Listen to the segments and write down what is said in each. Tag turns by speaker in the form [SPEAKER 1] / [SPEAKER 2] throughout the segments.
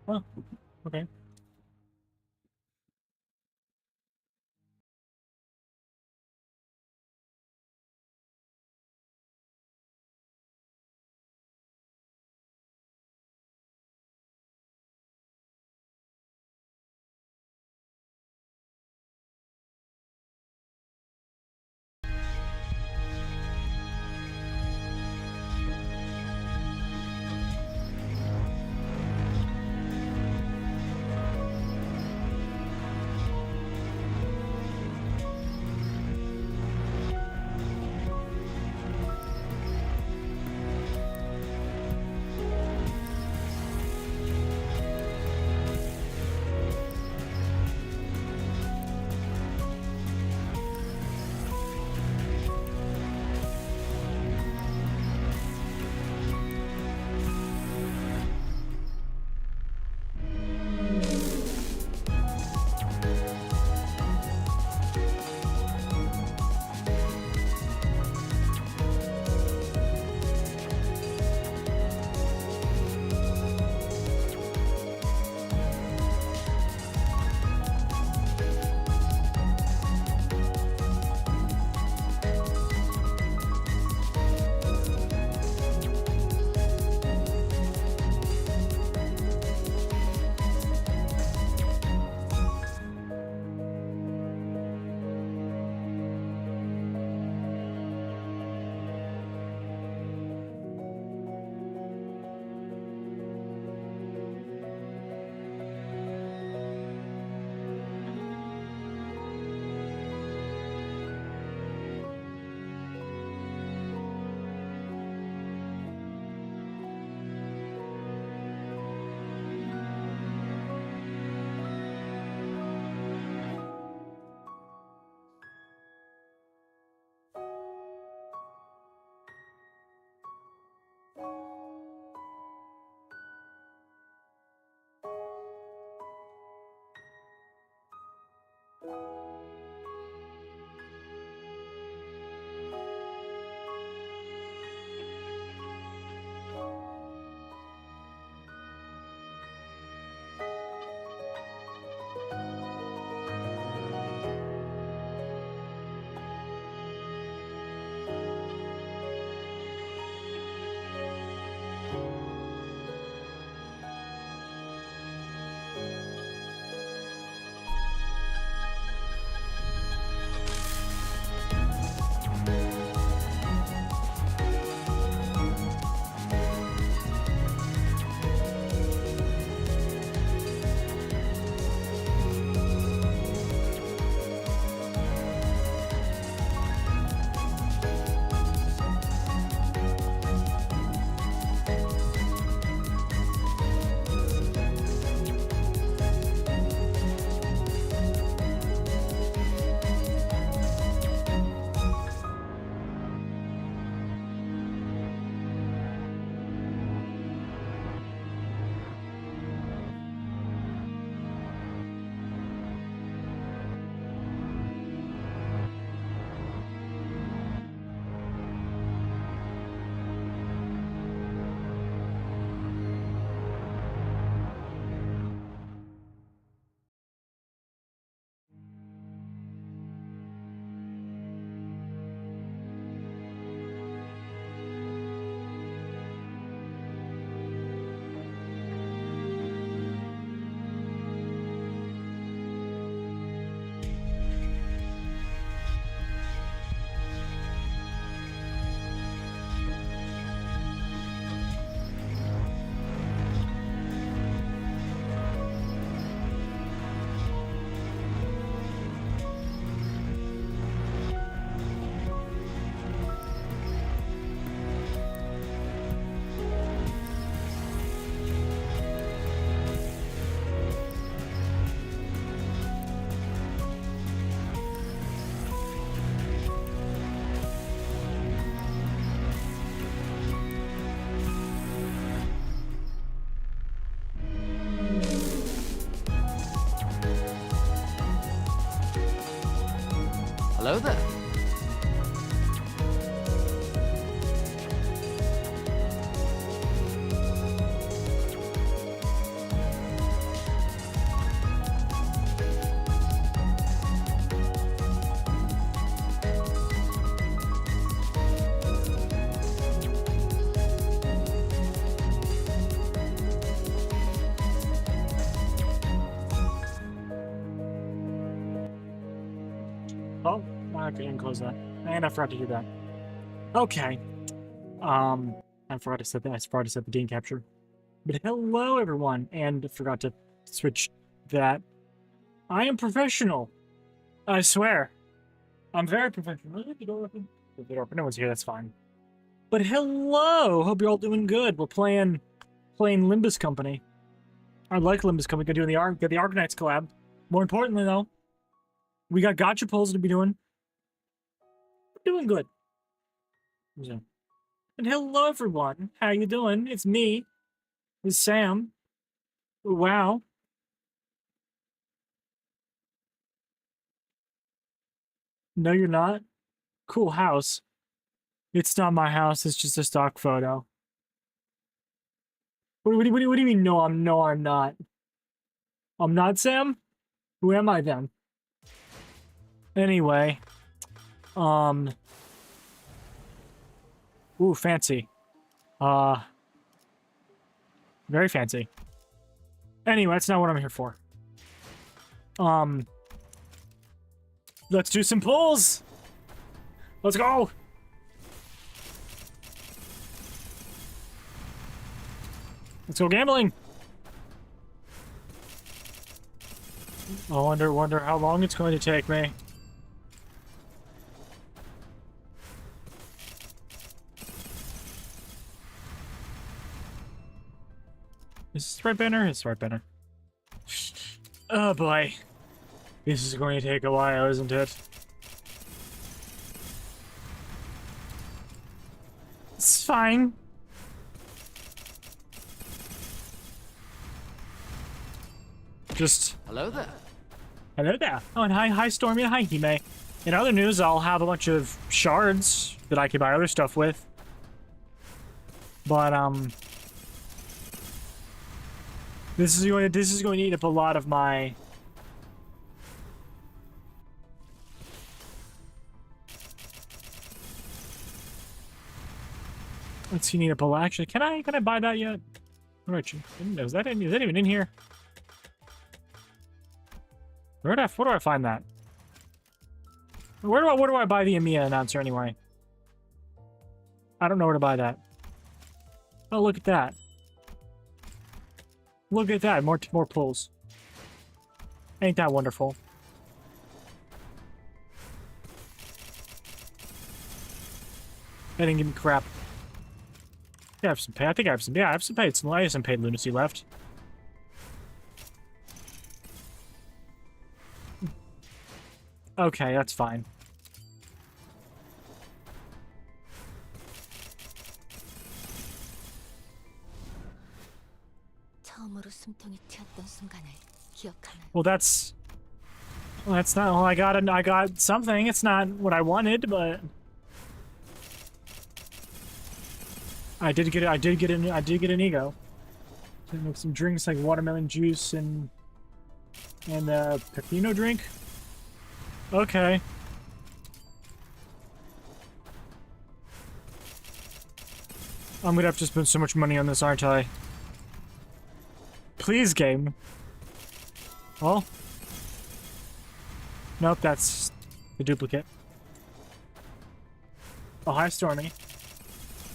[SPEAKER 1] Oh, okay.
[SPEAKER 2] Hello there.
[SPEAKER 1] Oh, I can close that. And I forgot to do that. Okay. I forgot to set that. I forgot to set the game capture. But hello, everyone, and I forgot to switch that. I am professional. I swear. I'm very professional. Leave the door open. Leave the door open. No one's here. That's fine. But hello. Hope you're all doing good. We're playing Limbus Company. I like Limbus Company. Gonna do the Arknights collab. More importantly, though, we got gotcha pulls to be doing. We're doing good. So. And hello, everyone. How you doing? It's me. It's Sam. Wow. No, you're not. Cool house. It's not my house. It's just a stock photo. What do you mean? No, I'm not. I'm not Sam. Who am I then? Anyway, ooh, fancy. Very fancy. Anyway, that's not what I'm here for. Let's do some pulls. Let's go. Let's go gambling. I wonder how long it's going to take me. Is this the right banner? It's the right banner. Oh boy. This is going to take a while, isn't it? It's fine. Just...
[SPEAKER 2] Hello there.
[SPEAKER 1] Hello there. Oh, and hi Stormy, and hi Hime. In other news, I'll have a bunch of shards that I can buy other stuff with. But, this is going to eat up a lot of my... Let's see, need a pull. Actually, can I buy that yet? Alright, is that even in here? Where do I find that? Where do I buy the EMEA announcer anyway? I don't know where to buy that. Oh, look at that. Look at that, more pulls. Ain't that wonderful? They didn't give me crap. Yeah, I have some pay. I think I have some. Yeah, I have some paid. I have some paid lunacy left. Okay, that's fine. Well, that's not. Well, I got something. It's not what I wanted, but I did get an ego. Make some drinks like watermelon juice and pepino drink. Okay. I'm gonna have to spend so much money on this, aren't I? Please, game. Oh. Nope, that's the duplicate. Oh, hi, Stormy.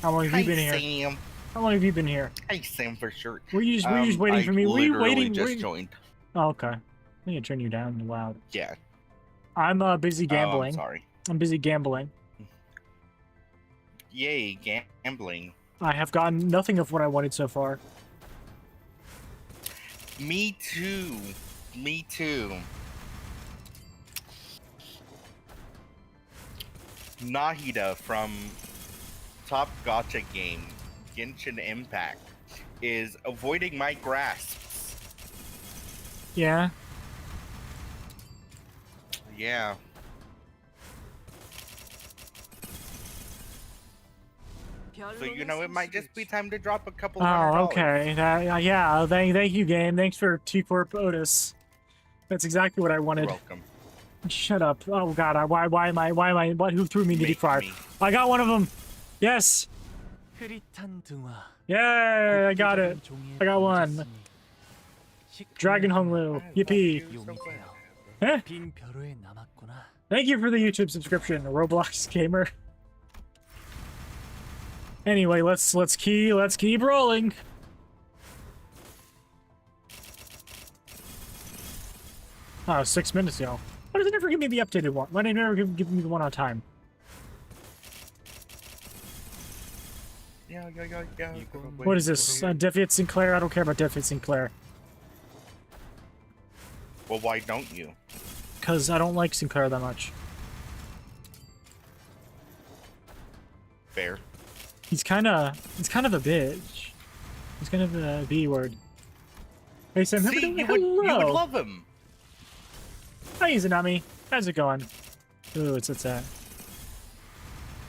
[SPEAKER 1] How long have you been here?
[SPEAKER 3] Sam.
[SPEAKER 1] How long have you been here?
[SPEAKER 3] Hi, Sam, for sure.
[SPEAKER 1] Were you just waiting for me? Were you waiting?
[SPEAKER 3] Just joined.
[SPEAKER 1] Oh, okay. I need to turn you down loud.
[SPEAKER 3] Yeah.
[SPEAKER 1] I'm busy gambling.
[SPEAKER 3] Oh, I'm sorry.
[SPEAKER 1] I'm busy gambling.
[SPEAKER 3] Yay, gambling.
[SPEAKER 1] I have gotten nothing of what I wanted so far.
[SPEAKER 3] Me too. Me too. Nahida from Top Gacha game, Genshin Impact, is avoiding my grasps.
[SPEAKER 1] Yeah.
[SPEAKER 3] Yeah. So, you know, it might just be time to drop a couple $100.
[SPEAKER 1] Oh, okay. Yeah, thank you, game. Thanks for T-Corp Otis. That's exactly what I wanted.
[SPEAKER 3] You're welcome.
[SPEAKER 1] Shut up. Oh, God. Who threw me into deep fryer? I got one of them. Yes. Yay, I got it. I got one. Dragon Honglu. Yippee. Huh? Thank you for the YouTube subscription, Roblox gamer. Anyway, let's keep rolling. Oh, 6 minutes ago. Why does it never give me the updated one? Why did it never give me the one on time?
[SPEAKER 3] Yeah.
[SPEAKER 1] What is this? Defiant Sinclair? I don't care about Defiant Sinclair.
[SPEAKER 3] Well, why don't you?
[SPEAKER 1] Because I don't like Sinclair that much.
[SPEAKER 3] Fair.
[SPEAKER 1] He's kind of a bitch. He's kind of a B word. Hey Sam,
[SPEAKER 3] See, you would love him.
[SPEAKER 1] Hi Izanami. How's it going? Ooh, it's that.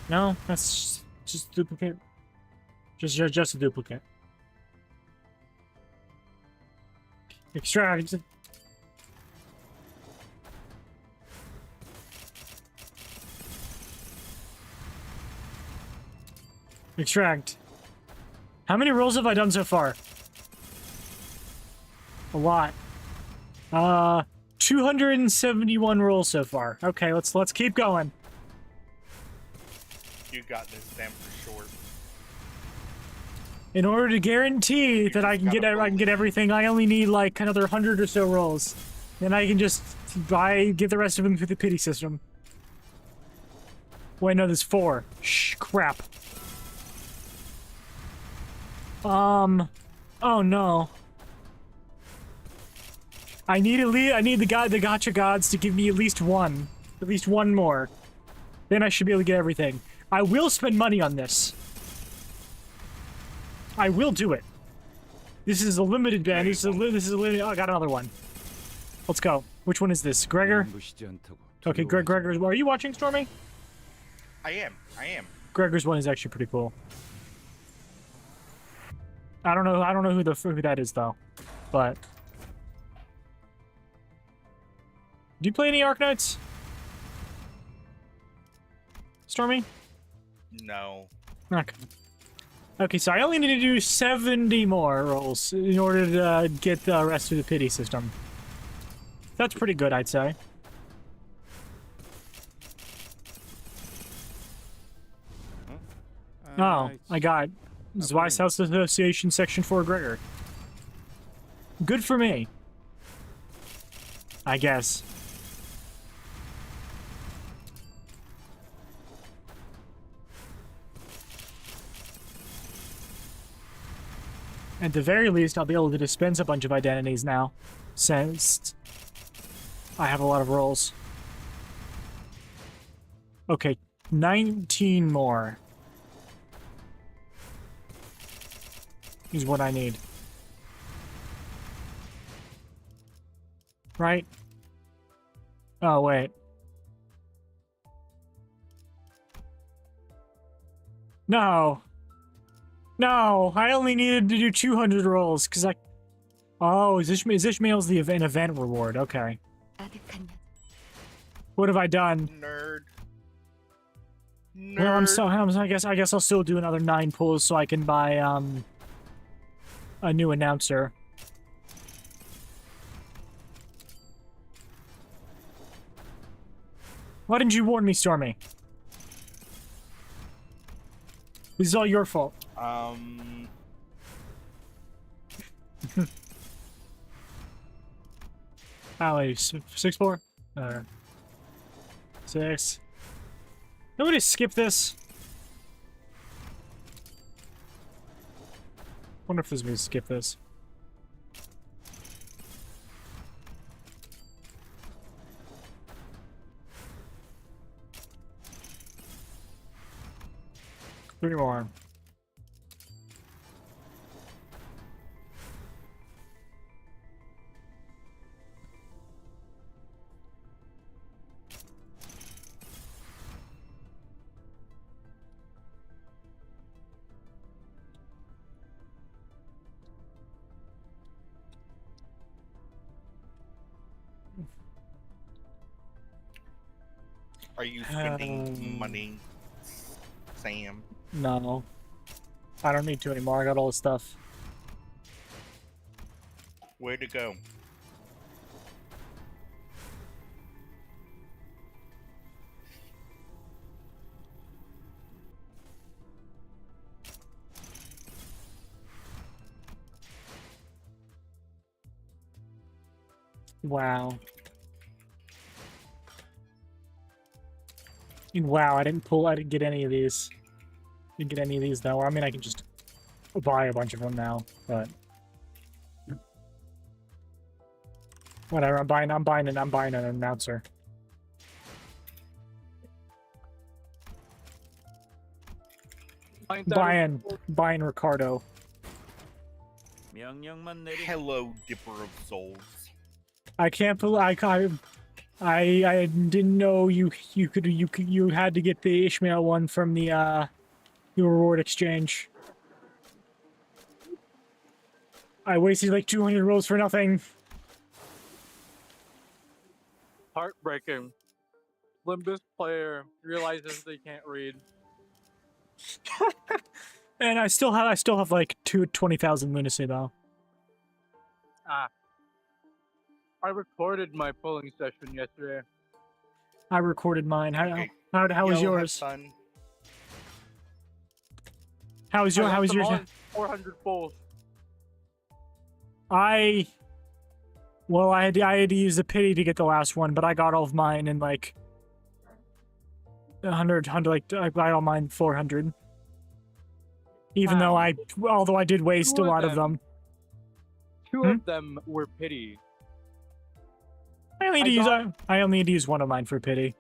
[SPEAKER 1] No, that's just duplicate. Just a duplicate. Extract. Extract. How many rolls have I done so far? A lot. 271 rolls so far. Okay, let's keep going.
[SPEAKER 3] You got this, Sam, for sure.
[SPEAKER 1] In order to guarantee that I can get everything, I only need like another 100 or so rolls. Then I can just get the rest of them through the pity system. Wait, no, there's 4. Shh, crap. Oh no. I need the gacha gods to give me at least one more. Then I should be able to get everything. I will spend money on this. I will do it. This is a limited ban. This is a limited. Oh, I got another one. Let's go. Which one is this? Gregor? Okay, Gregor's. Are you watching, Stormy?
[SPEAKER 3] I am.
[SPEAKER 1] Gregor's one is actually pretty cool. I don't know who that is though, but. Do you play any Arknights? Stormy?
[SPEAKER 3] No.
[SPEAKER 1] Okay. Okay, so I only need to do 70 more rolls in order to get the rest of the pity system. That's pretty good, I'd say. Oh, I got Zweis House Association Section 4 Gregor. Good for me. I guess. At the very least, I'll be able to dispense a bunch of identities now, since I have a lot of roles. Okay, 19 more is what I need. Right? Oh, wait. No! No, I only needed to do 200 rolls, because I... Oh, Ishmael's the event reward, okay. What have I done?
[SPEAKER 3] Nerd.
[SPEAKER 1] Well, I guess I'll still do another 9 pulls so I can buy, a new announcer. Why didn't you warn me, Stormy? This is all your fault. Oh, wait, 6-4? 6. Nobody skip this. Wonder if there's me to skip this. Three more.
[SPEAKER 3] Are you spending money, Sam?
[SPEAKER 1] No. I don't need to anymore. I got all the stuff.
[SPEAKER 3] Where to go?
[SPEAKER 1] Wow. Wow, I didn't get any of these. Didn't get any of these though. I mean, I can just buy a bunch of them now, but whatever. I'm buying an announcer. Buying Ricardo.
[SPEAKER 3] Hello, Dipper of Souls.
[SPEAKER 1] I can't believe I didn't know you had to get the Ishmael one from the your reward exchange. I wasted like 200 rolls for nothing.
[SPEAKER 4] Heartbreaking. Limbus player realizes they can't read.
[SPEAKER 1] And I still have like 20,000 lunacy though.
[SPEAKER 4] I recorded my polling session yesterday.
[SPEAKER 1] I recorded mine.
[SPEAKER 3] Okay.
[SPEAKER 1] How was
[SPEAKER 3] Yo,
[SPEAKER 1] yours?
[SPEAKER 3] have fun.
[SPEAKER 1] How was yours?
[SPEAKER 4] 400 polls.
[SPEAKER 1] I had to use the pity to get the last one, but I got all of mine in like 100 like I got all mine 400. Even though although I did waste a lot of them.
[SPEAKER 4] Two of them were pity.
[SPEAKER 1] I only need to use one of mine for pity.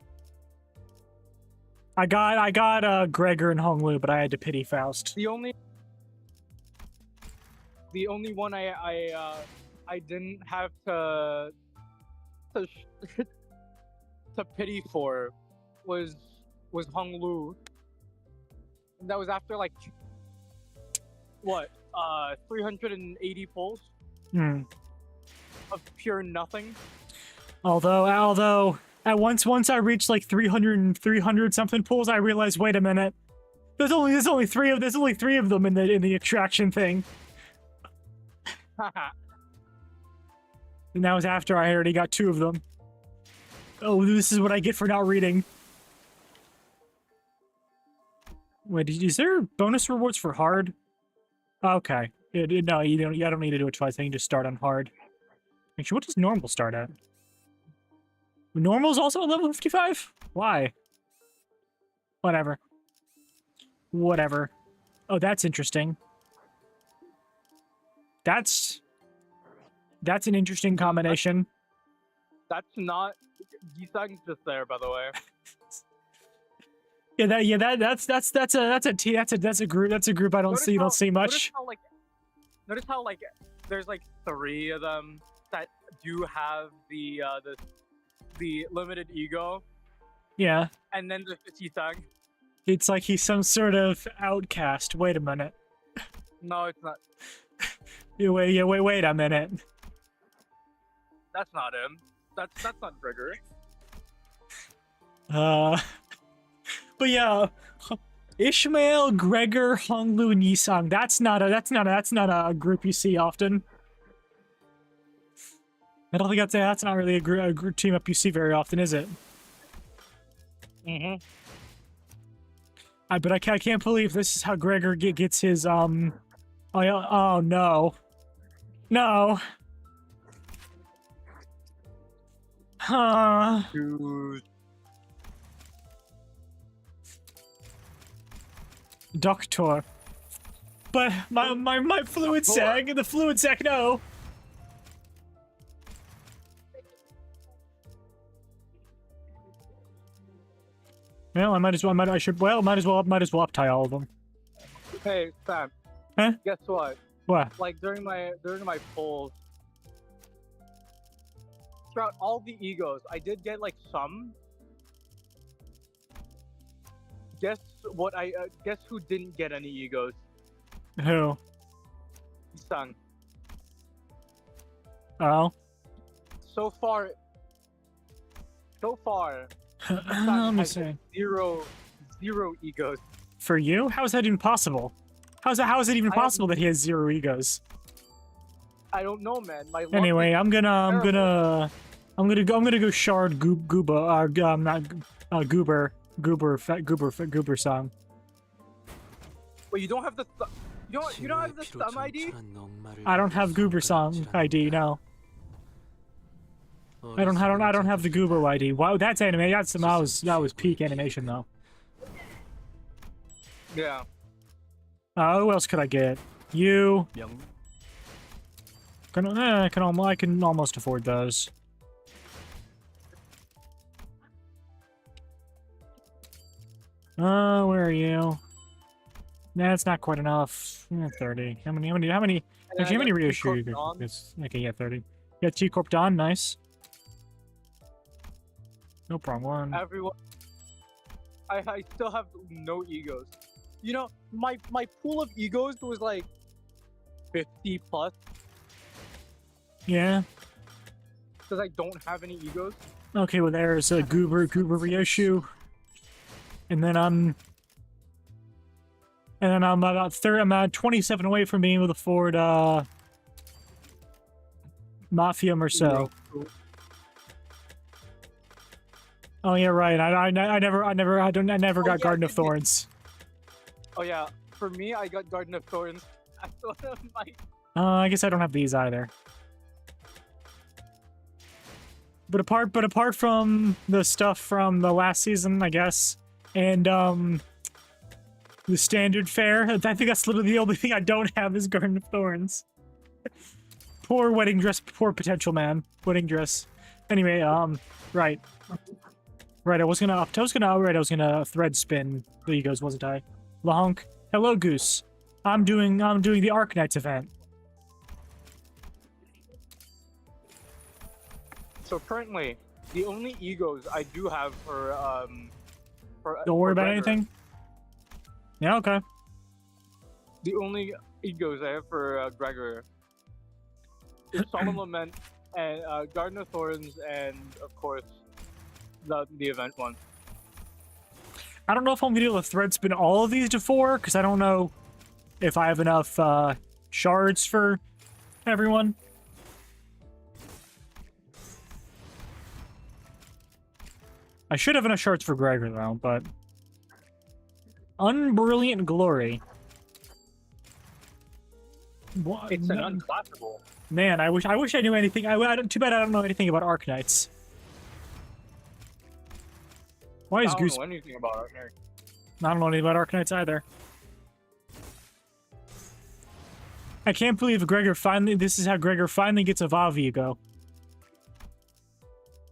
[SPEAKER 1] I got Gregor and Honglu, but I had to pity Faust.
[SPEAKER 4] The only one I didn't have to pity for was Honglu. That was after like what 380 polls of pure nothing.
[SPEAKER 1] Although at once I reached like 300 something pulls, I realized, wait a minute, there's only three of them in the extraction thing. And that was after I already got 2 of them. Oh, this is what I get for not reading. Wait, is there bonus rewards for hard? Okay. No, you don't need to do it twice. I can just start on hard. Actually, what does normal start at? Normal's also at level 55? Why? Whatever. Oh, that's interesting. That's an interesting combination.
[SPEAKER 4] That's not. Gisang's just there, by the way.
[SPEAKER 1] That's a group I don't see much.
[SPEAKER 4] Notice how there's like 3 of them that do have the limited ego.
[SPEAKER 1] Yeah.
[SPEAKER 4] And then there's the Gisang.
[SPEAKER 1] It's like he's some sort of outcast. Wait a minute.
[SPEAKER 4] No, it's not.
[SPEAKER 1] Wait a minute.
[SPEAKER 4] That's not him. That's not Gregory.
[SPEAKER 1] But yeah, Ishmael, Gregor, Honglu, and Yisang. That's not a group you see often. I don't think that's not really a group team up you see very often, is it?
[SPEAKER 4] Mm-hmm.
[SPEAKER 1] But I can't believe this is how Gregor gets his oh no. No. Huh.
[SPEAKER 4] Dude.
[SPEAKER 1] Doctor. But my fluid sag, the fluid sag, no. Well, I might as well uptie all of them.
[SPEAKER 4] Hey, Sam.
[SPEAKER 1] Huh?
[SPEAKER 4] Guess what?
[SPEAKER 1] What?
[SPEAKER 4] Like during my polls, throughout all the egos, I did get like some. Guess what? Guess who didn't get any egos?
[SPEAKER 1] Who?
[SPEAKER 4] Sung.
[SPEAKER 1] Oh.
[SPEAKER 4] So far.
[SPEAKER 1] Let me see.
[SPEAKER 4] Zero egos.
[SPEAKER 1] For you? How is that even possible? How is it even possible that he has 0 egos?
[SPEAKER 4] I don't know, man.
[SPEAKER 1] Anyway, I'm gonna go shard Goober song.
[SPEAKER 4] Wait, you don't have the you don't have the thumb ID?
[SPEAKER 1] I don't have Goober song ID, no. I don't have the Goobo ID. Wow, that's anime. That was peak animation though.
[SPEAKER 4] Yeah.
[SPEAKER 1] Who else could I get? You. I can almost afford those. Where are you? Nah, it's not quite enough. 30. How many? Actually, how many reissue? It's okay, yeah, 30. Yeah, T Corp Don, nice. No problem.
[SPEAKER 4] Everyone. I still have no egos. You know, my pool of egos was like 50 plus
[SPEAKER 1] Yeah.
[SPEAKER 4] because I don't have any egos.
[SPEAKER 1] Okay, well there's a Goober reissue. And then I'm about 27 away from being able to afford Mafia Merceau. Oh yeah, right. I never got Garden of Thorns.
[SPEAKER 4] Oh yeah, for me I got Garden of Thorns. That's one of my.
[SPEAKER 1] I guess I don't have these either. But apart from the stuff from the last season, I guess, and the standard fare, I think that's literally the only thing I don't have is Garden of Thorns. Poor wedding dress, poor potential man. Wedding dress. Anyway, right. Right, I was gonna thread spin the egos, wasn't I? Lahonk. Hello, Goose. I'm doing the Arknights event.
[SPEAKER 4] So currently, the only egos I do have for
[SPEAKER 1] Don't worry about
[SPEAKER 4] Gregor,
[SPEAKER 1] anything. Yeah, okay.
[SPEAKER 4] The only egos I have for Gregor is Solemn Lament and Garden of Thorns and of course the event one.
[SPEAKER 1] I don't know if I'm gonna be able to thread spin all of these to 4, because I don't know if I have enough shards for everyone. I should have enough shards for Gregor though, but Unbrilliant Glory. What?
[SPEAKER 4] It's an unclassable.
[SPEAKER 1] Man, I wish I knew anything. Too bad I don't know anything about Arknights. Why is
[SPEAKER 4] I don't
[SPEAKER 1] Goose?
[SPEAKER 4] know anything about it.
[SPEAKER 1] I don't know anything about Arknights either. I can't believe Gregor finally. This is how Gregor finally gets a Vav ego.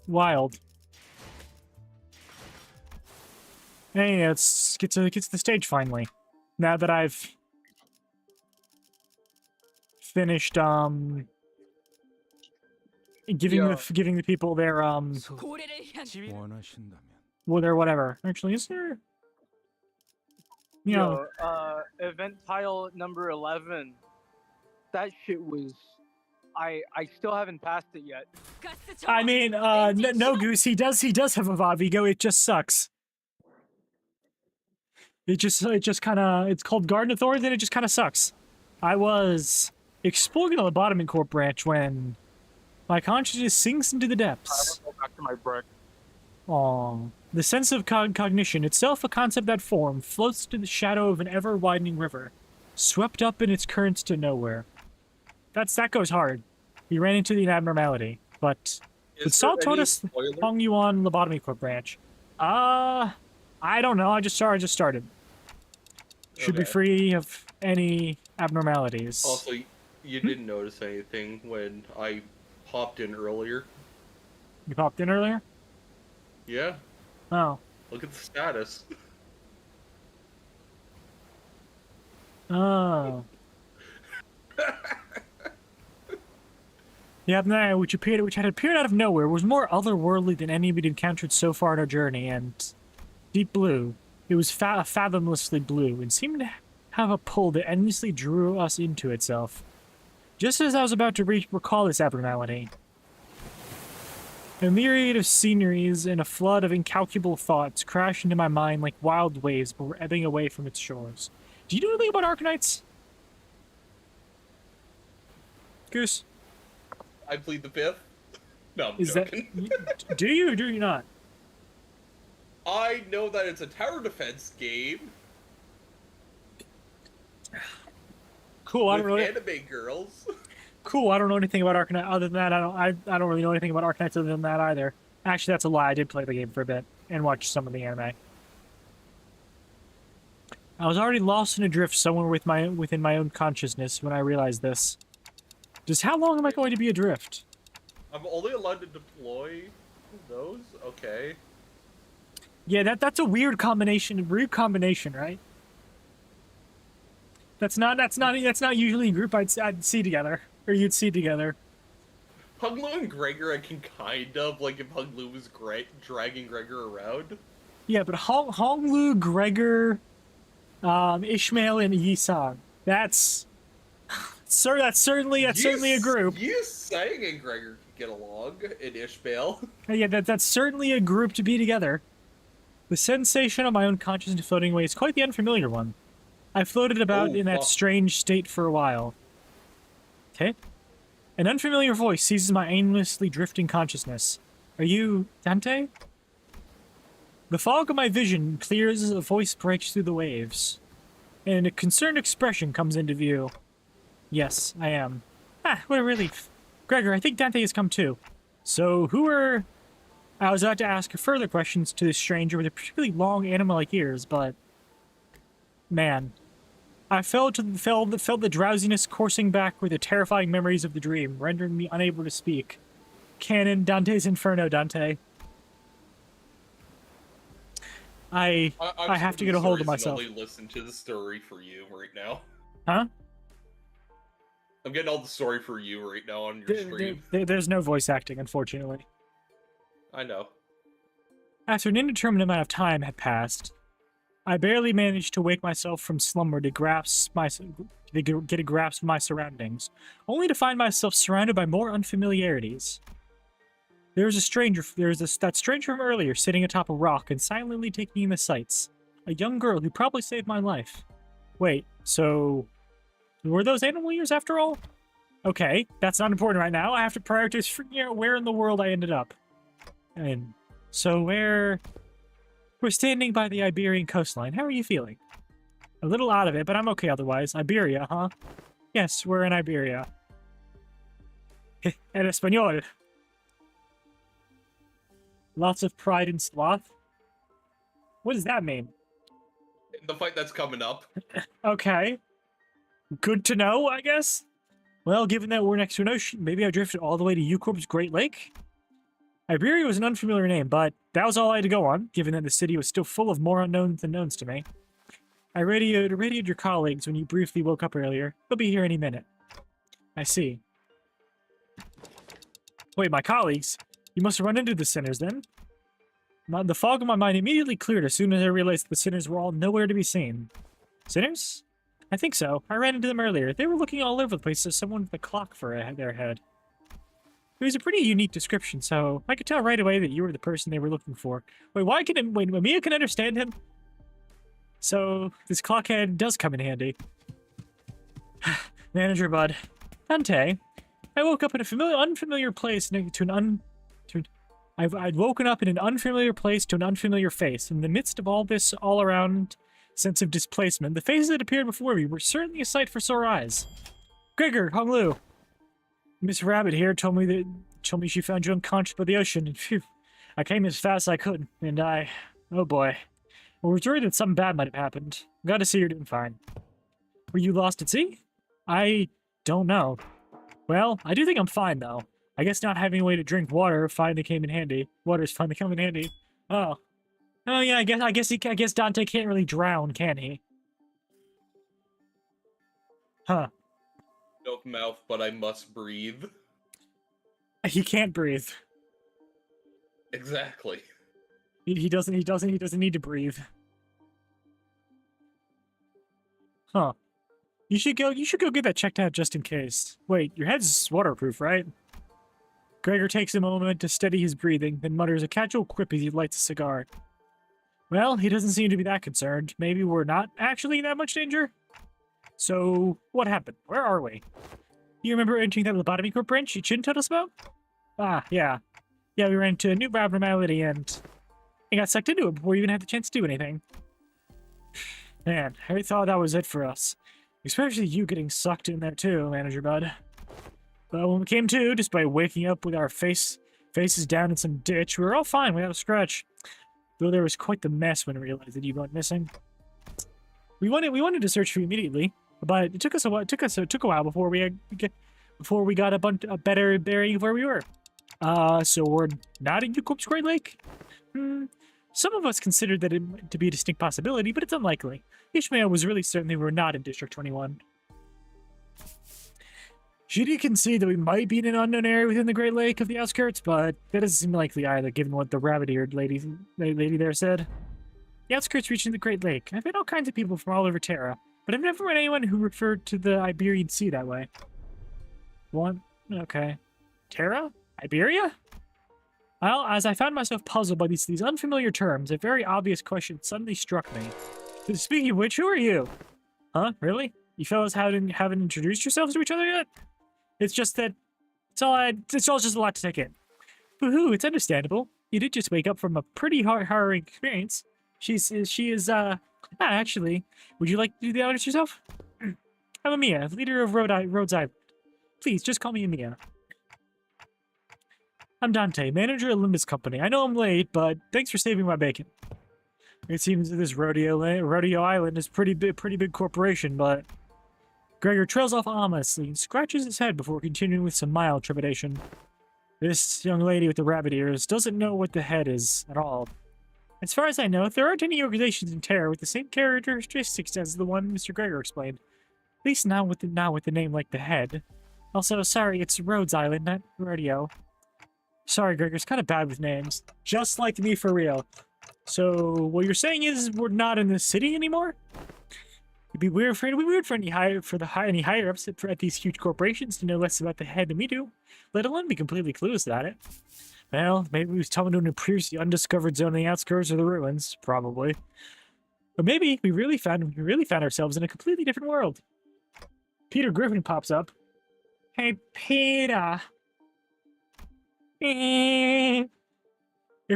[SPEAKER 1] Wild. Hey, it's gets to the stage finally. Now that I've finished giving the people their well, their whatever. Actually, is there? You know,
[SPEAKER 4] Event tile number 11. That shit was. I still haven't passed it yet.
[SPEAKER 1] I mean, no, Goose. He does have a Vav ego. It just sucks. It just kind of. It's called Garden of Thorns, and it just kind of sucks. I was exploring the Lobotomy Corp branch when my consciousness sinks into the depths.
[SPEAKER 4] I'm gonna go back to my brick.
[SPEAKER 1] Aww. The sense of cognition, itself a concept that form, floats to the shadow of an ever-widening river, swept up in its currents to nowhere. That goes hard. He ran into the abnormality, but Saul told us Hong Yuan Lobotomy Corp branch. I don't know. I just started. Should be free of any abnormalities.
[SPEAKER 5] Also, you didn't notice anything when I popped in earlier.
[SPEAKER 1] You popped in earlier?
[SPEAKER 5] Yeah.
[SPEAKER 1] Oh.
[SPEAKER 5] Look at the status.
[SPEAKER 1] Oh. Yeah, no, which had appeared out of nowhere, was more otherworldly than any we'd encountered so far in our journey, and deep blue. It was fathomlessly blue, and seemed to have a pull that endlessly drew us into itself. Just as I was about to recall this abnormality, a myriad of sceneries and a flood of incalculable thoughts crashed into my mind like wild waves but were ebbing away from its shores. Do you know anything about Arknights? Goose?
[SPEAKER 5] I plead the fifth. No, I'm
[SPEAKER 1] Is
[SPEAKER 5] joking.
[SPEAKER 1] that... Do you or do you not?
[SPEAKER 5] I know that it's a tower defense game.
[SPEAKER 1] Cool, I don't
[SPEAKER 5] with
[SPEAKER 1] really...
[SPEAKER 5] anime girls.
[SPEAKER 1] cool. I don't know anything about Arcanite other than that. I don't really know anything about Arcanites other than that either. Actually, that's a lie. I did play the game for a bit and watch some of the anime. I was already lost in a drift somewhere within my own consciousness when I realized this. Just how long am I going to be adrift?
[SPEAKER 5] I'm only allowed to deploy those? Okay.
[SPEAKER 1] Yeah, that's a weird combination, right? That's not usually a group I'd see together, or you'd see together.
[SPEAKER 5] Hunglu and Gregor I can kind of, like, if Hunglu was dragging Gregor around.
[SPEAKER 1] Yeah, but Honglu, Gregor, Ishmael, and Yisang. That's certainly a group.
[SPEAKER 5] You saying and Gregor could get along in Ishmael.
[SPEAKER 1] Yeah, that's certainly a group to be together. The sensation of my own consciousness floating away is quite the unfamiliar one. I floated about in that strange state for a while. Okay? An unfamiliar voice seizes my aimlessly drifting consciousness. Are you Dante? The fog of my vision clears as a voice breaks through the waves, and a concerned expression comes into view. Yes, I am. Ah, what a relief. Gregor, I think Dante has come too. So, who are... I was about to ask further questions to this stranger with a particularly long animal-like ears, but... Man. I felt the drowsiness coursing back with the terrifying memories of the dream, rendering me unable to speak. Canon, Dante's Inferno, Dante. I have to get a hold of myself.
[SPEAKER 5] I'm only listen to the story for you right now.
[SPEAKER 1] Huh?
[SPEAKER 5] I'm getting all the story for you right now on your stream.
[SPEAKER 1] There's no voice acting, unfortunately.
[SPEAKER 5] I know.
[SPEAKER 1] After an indeterminate amount of time had passed, I barely managed to wake myself from slumber to get a grasp of my surroundings, only to find myself surrounded by more unfamiliarities. There was that stranger from earlier sitting atop a rock and silently taking in the sights. A young girl who probably saved my life. Wait, so... were those animal ears after all? Okay, that's not important right now. I have to prioritize figuring out where in the world I ended up. And so we're standing by the Iberian coastline. How are you feeling? A little out of it, but I'm okay otherwise. Iberia, huh? Yes, we're in Iberia. En español. Lots of pride and sloth. What does that mean?
[SPEAKER 5] The fight that's coming up.
[SPEAKER 1] Okay. Good to know, I guess. Well, given that we're next to an ocean, maybe I drifted all the way to Eucorp's Great Lake? Iberia was an unfamiliar name, but that was all I had to go on, given that the city was still full of more unknowns than knowns to me. I radioed your colleagues when you briefly woke up earlier. They'll be here any minute. I see. Wait, my colleagues? You must have run into the sinners, then? The fog of my mind immediately cleared as soon as I realized the sinners were all nowhere to be seen. Sinners? I think so. I ran into them earlier. They were looking all over the place as someone with a clock for their head. It was a pretty unique description, so I could tell right away that you were the person they were looking for. Wait, Mamiya can understand him? So, this clockhead does come in handy. Manager Bud. Dante, I woke up in a unfamiliar place I'd woken up in an unfamiliar place to an unfamiliar face. In the midst of all this all-around sense of displacement, the faces that appeared before me were certainly a sight for sore eyes. Gregor, Honglu. Miss Rabbit here told me she found you unconscious by the ocean, and phew, I came as fast as I could, and oh boy. I was worried that something bad might have happened. I'm glad to see you're doing fine. Were you lost at sea? I don't know. Well, I do think I'm fine, though. I guess not having a way to drink water finally came in handy. Water's finally come in handy. Oh. Oh yeah, I guess Dante can't really drown, can he? Huh.
[SPEAKER 5] No mouth, but I must breathe.
[SPEAKER 1] He can't breathe.
[SPEAKER 5] Exactly.
[SPEAKER 1] He doesn't need to breathe. Huh. You should go get that checked out just in case. Wait, your head's waterproof, right? Gregor takes a moment to steady his breathing, then mutters a casual quip as he lights a cigar. Well, he doesn't seem to be that concerned. Maybe we're not actually in that much danger? So, what happened? Where are we? You remember entering that lobotomy corp branch Chin told us about? Ah, yeah. Yeah, we ran into a new abnormality and I got sucked into it before we even had the chance to do anything. Man, I thought that was it for us. Especially you getting sucked in there too, Manager Bud. But when we came to, despite waking up with our faces down in some ditch, we were all fine without a scratch. Though there was quite the mess when we realized that you went missing. We wanted to search for you immediately, but it took us a while. It took a while before we got a better bearing of where we were. So we're not in Yukop's Great Lake? Some of us considered that it to be a distinct possibility, but it's unlikely. Ishmael was really certain they were not in District 21. Judy can see that we might be in an unknown area within the Great Lake of the outskirts, but that doesn't seem likely either, given what the rabbit-eared lady there said. The outskirts reaching the Great Lake. I've met all kinds of people from all over Terra, but I've never met anyone who referred to the Iberian Sea that way. One? Okay. Terra? Iberia? Well, as I found myself puzzled by these unfamiliar terms, a very obvious question suddenly struck me. Speaking of which, who are you? Huh? Really? You fellas haven't introduced yourselves to each other yet? It's just that it's all just a lot to take in. Woohoo! It's understandable. You did just wake up from a pretty harrowing experience. She is actually, would you like to do the honors yourself? I'm Amia, leader of Rhodes Island. Please just call me Amia. I'm Dante, manager at Limbus Company. I know I'm late, but thanks for saving my bacon. It seems that this Rodeo Island is pretty big corporation, but Gregor trails off ominously and scratches his head before continuing with some mild trepidation. This young lady with the rabbit ears doesn't know what the head is at all. As far as I know, there aren't any organizations in Terra with the same characteristics as the one Mr. Gregor explained. At least not with the name like the head. Also, sorry, it's Rhodes Island, not Rodeo. Sorry, Gregor's kind of bad with names. Just like me for real. So, what you're saying is we're not in the city anymore? It'd be weird for any higher-ups at these huge corporations to know less about the head than we do, let alone be completely clueless about it. Well, maybe we was tumbling into a previously undiscovered zone on the outskirts of the ruins, probably. But maybe we really found ourselves in a completely different world. Peter Griffin pops up. Hey, Peter. If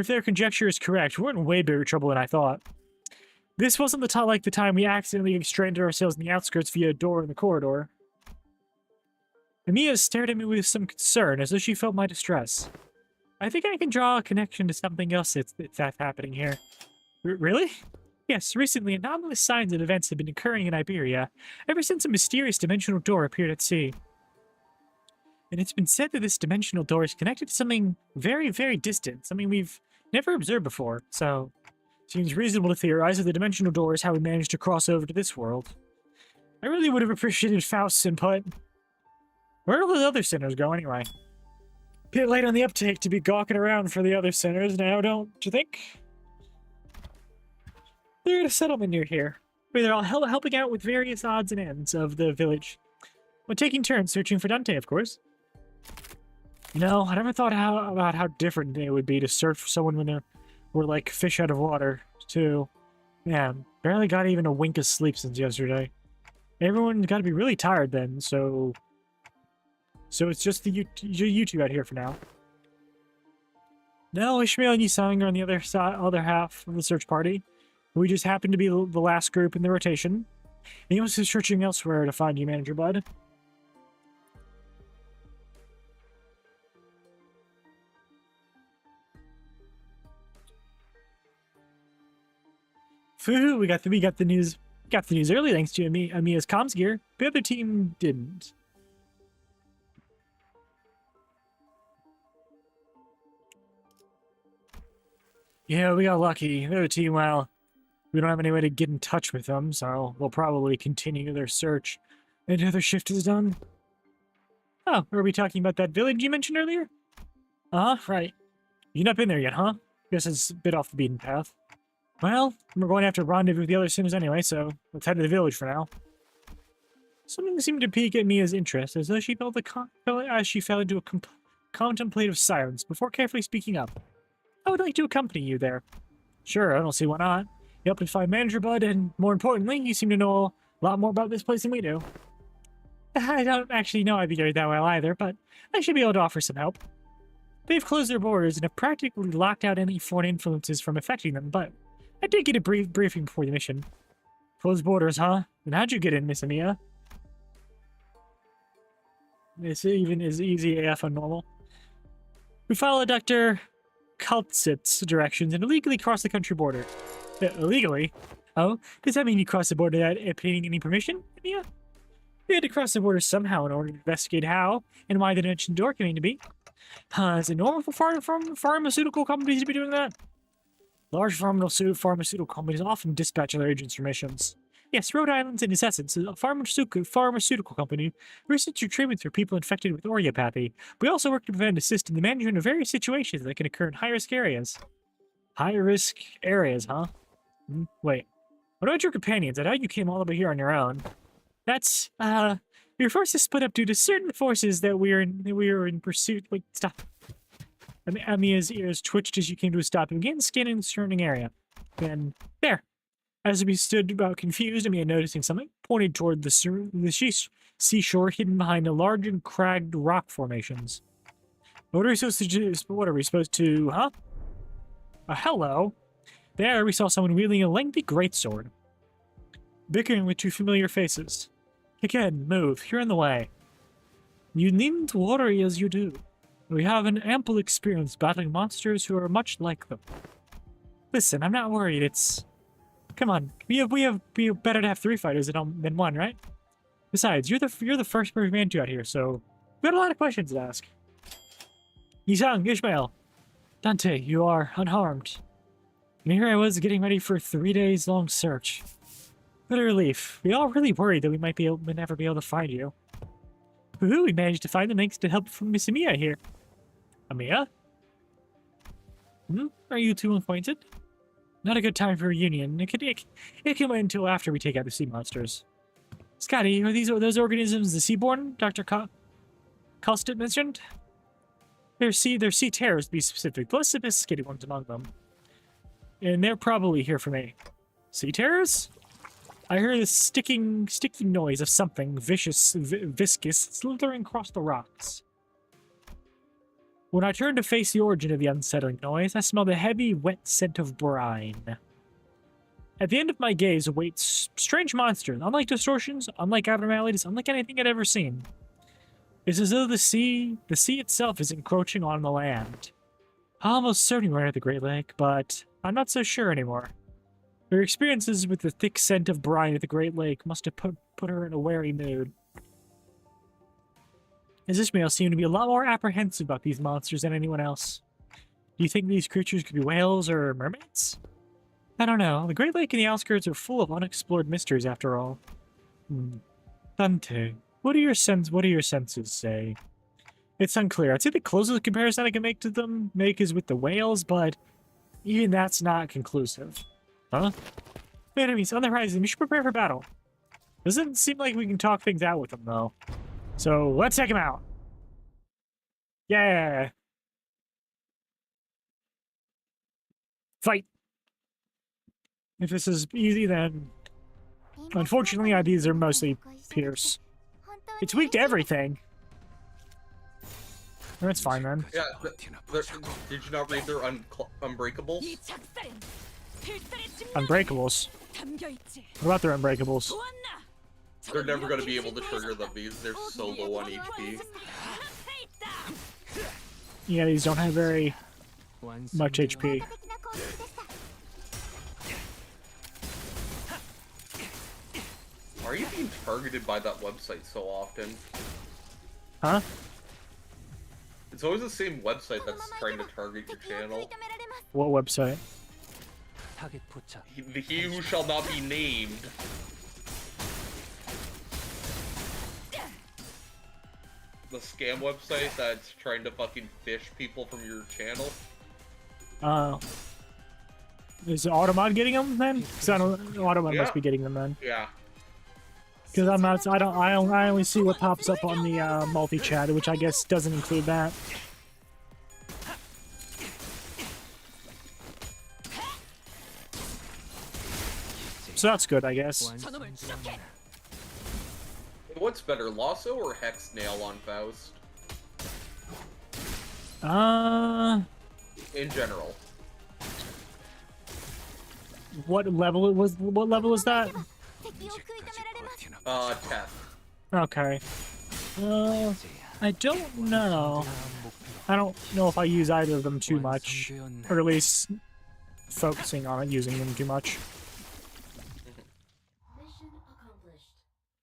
[SPEAKER 1] their conjecture is correct, we're in way bigger trouble than I thought. This wasn't the time we accidentally stranded ourselves in the outskirts via a door in the corridor. Amiya stared at me with some concern, as though she felt my distress. I think I can draw a connection to something else that's happening here. Really? Yes, recently anomalous signs and events have been occurring in Iberia, ever since a mysterious dimensional door appeared at sea. And it's been said that this dimensional door is connected to something very, very distant, something we've never observed before, so it seems reasonable to theorize that the dimensional door is how we managed to cross over to this world. I really would have appreciated Faust's input. Where do the other sinners go, anyway? Bit late on the uptake to be gawking around for the other sinners now, don't you think? They're at a settlement near here, where they're all helping out with various odds and ends of the village. Well, taking turns searching for Dante, of course. You know, I never thought about how different it would be to search for someone when we're like fish out of water, too. Man, barely got even a wink of sleep since yesterday. Everyone's got to be really tired then, so it's just you two out here for now. No, Ishmael and Yisang are on the other half of the search party. We just happen to be the last group in the rotation. Anyone who's searching elsewhere to find you, Manager Bud. Foo, we got the news early thanks to Amiya's comms gear. The other team didn't. Yeah, we got lucky. The other team, well, we don't have any way to get in touch with them, so we'll probably continue their search until their shift is done. Oh, were we talking about that village you mentioned earlier? Right. You've not been there yet, huh? Guess it's a bit off the beaten path. Well, we're going to have to rendezvous with the other sinners anyway, so let's head to the village for now. Something seemed to pique at Mia's interest, as though she fell into a contemplative silence before carefully speaking up. I would like to accompany you there. Sure, I don't see why not. You helped us find Manager Bud, and more importantly, you seem to know a lot more about this place than we do. I don't actually know Iberia that well either, but I should be able to offer some help. They've closed their borders and have practically locked out any foreign influences from affecting them, but I did get a briefing before the mission. Closed borders, huh? And how'd you get in, Miss Amiya? It's even as easy AF on normal. We follow Dr. Kaltsit's directions and illegally cross the country border. Illegally? Oh, does that mean you crossed the border without obtaining any permission? Yeah. We had to cross the border somehow in order to investigate how and why the dimension door came to be. Is it normal for pharmaceutical companies to be doing that? Large pharmaceutical companies often dispatch their agents for missions. Yes, Rhode Island's in its essence is a pharmaceutical company research your treatment for people infected with orgiopathy. We also work to prevent and assist in the management of various situations that can occur in high-risk areas. High-risk areas, huh? Wait. What about your companions? I know you came all the way here on your own. That's, we were forced to split up due to certain forces that we were in pursuit. Wait, stop. Amiya's ears twitched as you came to a stop and began scanning the surrounding area. Then, there. As we stood about confused, Amiya noticing something, pointed toward the seashore hidden behind a large and cragged rock formations. What are we supposed to do? What are we supposed to, huh? Hello. There, we saw someone wielding a lengthy greatsword. Bickering with two familiar faces. Again, move. You're in the way. You needn't worry as you do. We have an ample experience battling monsters who are much like them. Listen, I'm not worried. It's... Come on. We better to have 3 fighters than 1, right? Besides, you're the first man to out here, so we got a lot of questions to ask. Yisang, Ishmael, Dante, you are unharmed. And here I was getting ready for a 3 days long search. What a relief. We all really worried that we might never be able to find you. Woohoo, we managed to find them thanks to help from Miss Amiya here. Amiya? Are you two acquainted? Not a good time for a reunion. It can wait until after we take out the sea monsters. Scotty, are those organisms the seaborn Dr. Kalstit mentioned? They're sea terrors, to be specific, plus sophisticated ones among them. And they're probably here for me. Sea terrors? I heard a sticky noise of something viscous slithering across the rocks. When I turned to face the origin of the unsettling noise, I smelled a heavy, wet scent of brine. At the end of my gaze awaits strange monsters, unlike distortions, unlike abnormalities, unlike anything I'd ever seen. It's as though the sea itself is encroaching on the land. I almost certainly we're at the Great Lake, but I'm not so sure anymore. Her experiences with the thick scent of brine at the Great Lake must have put her in a wary mood. As Ishmael seemed to be a lot more apprehensive about these monsters than anyone else. Do you think these creatures could be whales or mermaids? I don't know. The Great Lake and the outskirts are full of unexplored mysteries after all. Dante, what do your senses say? It's unclear. I'd say the closest comparison I can make is with the whales, but even that's not conclusive. Huh? Enemies on the horizon. We should prepare for battle. Doesn't seem like we can talk things out with them, though. So, let's take him out. Yeah. Fight. If this is easy, then... Unfortunately, these are mostly Pierce. It's weak to everything. That's fine, then.
[SPEAKER 5] Yeah, did you not read their Unbreakables?
[SPEAKER 1] Unbreakables? What about their Unbreakables?
[SPEAKER 5] They're never going to be able to trigger them because they're so low on HP.
[SPEAKER 1] Yeah, these don't have very much HP.
[SPEAKER 5] Why are you being targeted by that website so often?
[SPEAKER 1] Huh?
[SPEAKER 5] It's always the same website that's trying to target your channel.
[SPEAKER 1] What website?
[SPEAKER 5] He who shall not be named. The scam website that's trying to fucking fish people from your channel.
[SPEAKER 1] Is Automod getting them then? Because Automod must be getting them then.
[SPEAKER 5] Yeah.
[SPEAKER 1] Because I only see what pops up on the multi-chat, which I guess doesn't include that. So that's good, I guess.
[SPEAKER 5] What's better, Lasso or Hex Nail on Faust? In general.
[SPEAKER 1] What level it was? What level is that?
[SPEAKER 5] 10.
[SPEAKER 1] Okay. I don't know. I don't know if I use either of them too much, or at least focusing on it, using them too much.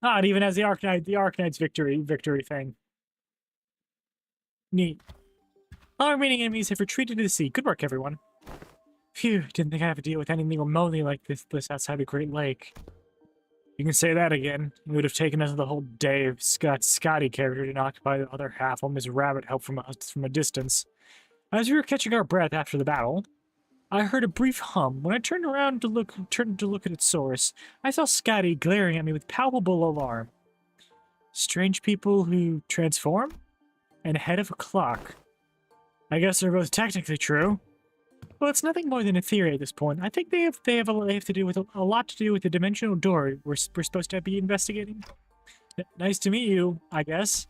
[SPEAKER 1] Ah, it even has the Arcanite's victory thing. Neat. All remaining enemies have retreated to the sea. Good work, everyone. Phew, didn't think I'd have to deal with anything remotely like this outside the Great Lake. You can say that again. It would have taken us the whole day of Scotty character to occupy the other half while Miss Rabbit helped from a distance. As we were catching our breath after the battle, I heard a brief hum. When I turned to look at its source, I saw Scotty glaring at me with palpable alarm. Strange people who transform? And ahead of a clock. I guess they're both technically true. Well, it's nothing more than a theory at this point. I think they have to do with a lot to do with the dimensional door we're supposed to be investigating. Nice to meet you, I guess.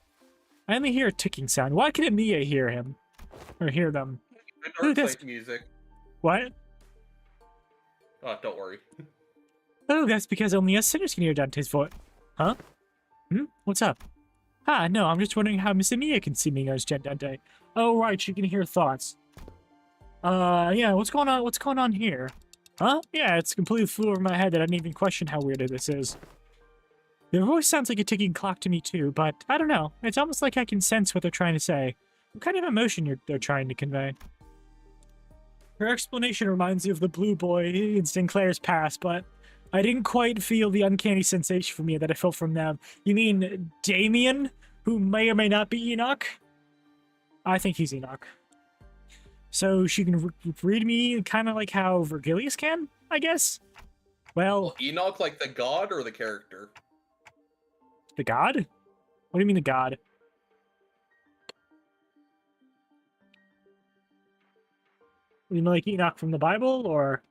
[SPEAKER 1] I only hear a ticking sound. Why couldn't Mia hear him? Or hear them?
[SPEAKER 5] The dark side music.
[SPEAKER 1] What?
[SPEAKER 5] Oh, don't worry.
[SPEAKER 1] Oh, that's because only us sinners can hear Dante's voice. Huh? What's up? Ah, no, I'm just wondering how Miss Mia can see me as Dante. Oh, right, she can hear thoughts. Yeah, what's going on? What's going on here? Huh? Yeah, it's completely flew over my head that I didn't even question how weird this is. Their voice sounds like a ticking clock to me too, but I don't know. It's almost like I can sense what they're trying to say. What kind of emotion they're trying to convey? Her explanation reminds me of the blue boy in Sinclair's past, but I didn't quite feel the uncanny sensation from me that I felt from them. You mean Damien, who may or may not be Enoch? I think he's Enoch. So she can read me kind of like how Virgilius can, I guess? Well,
[SPEAKER 5] Enoch like the god or the character?
[SPEAKER 1] The god? What do you mean the god? You mean like Enoch from the Bible, or...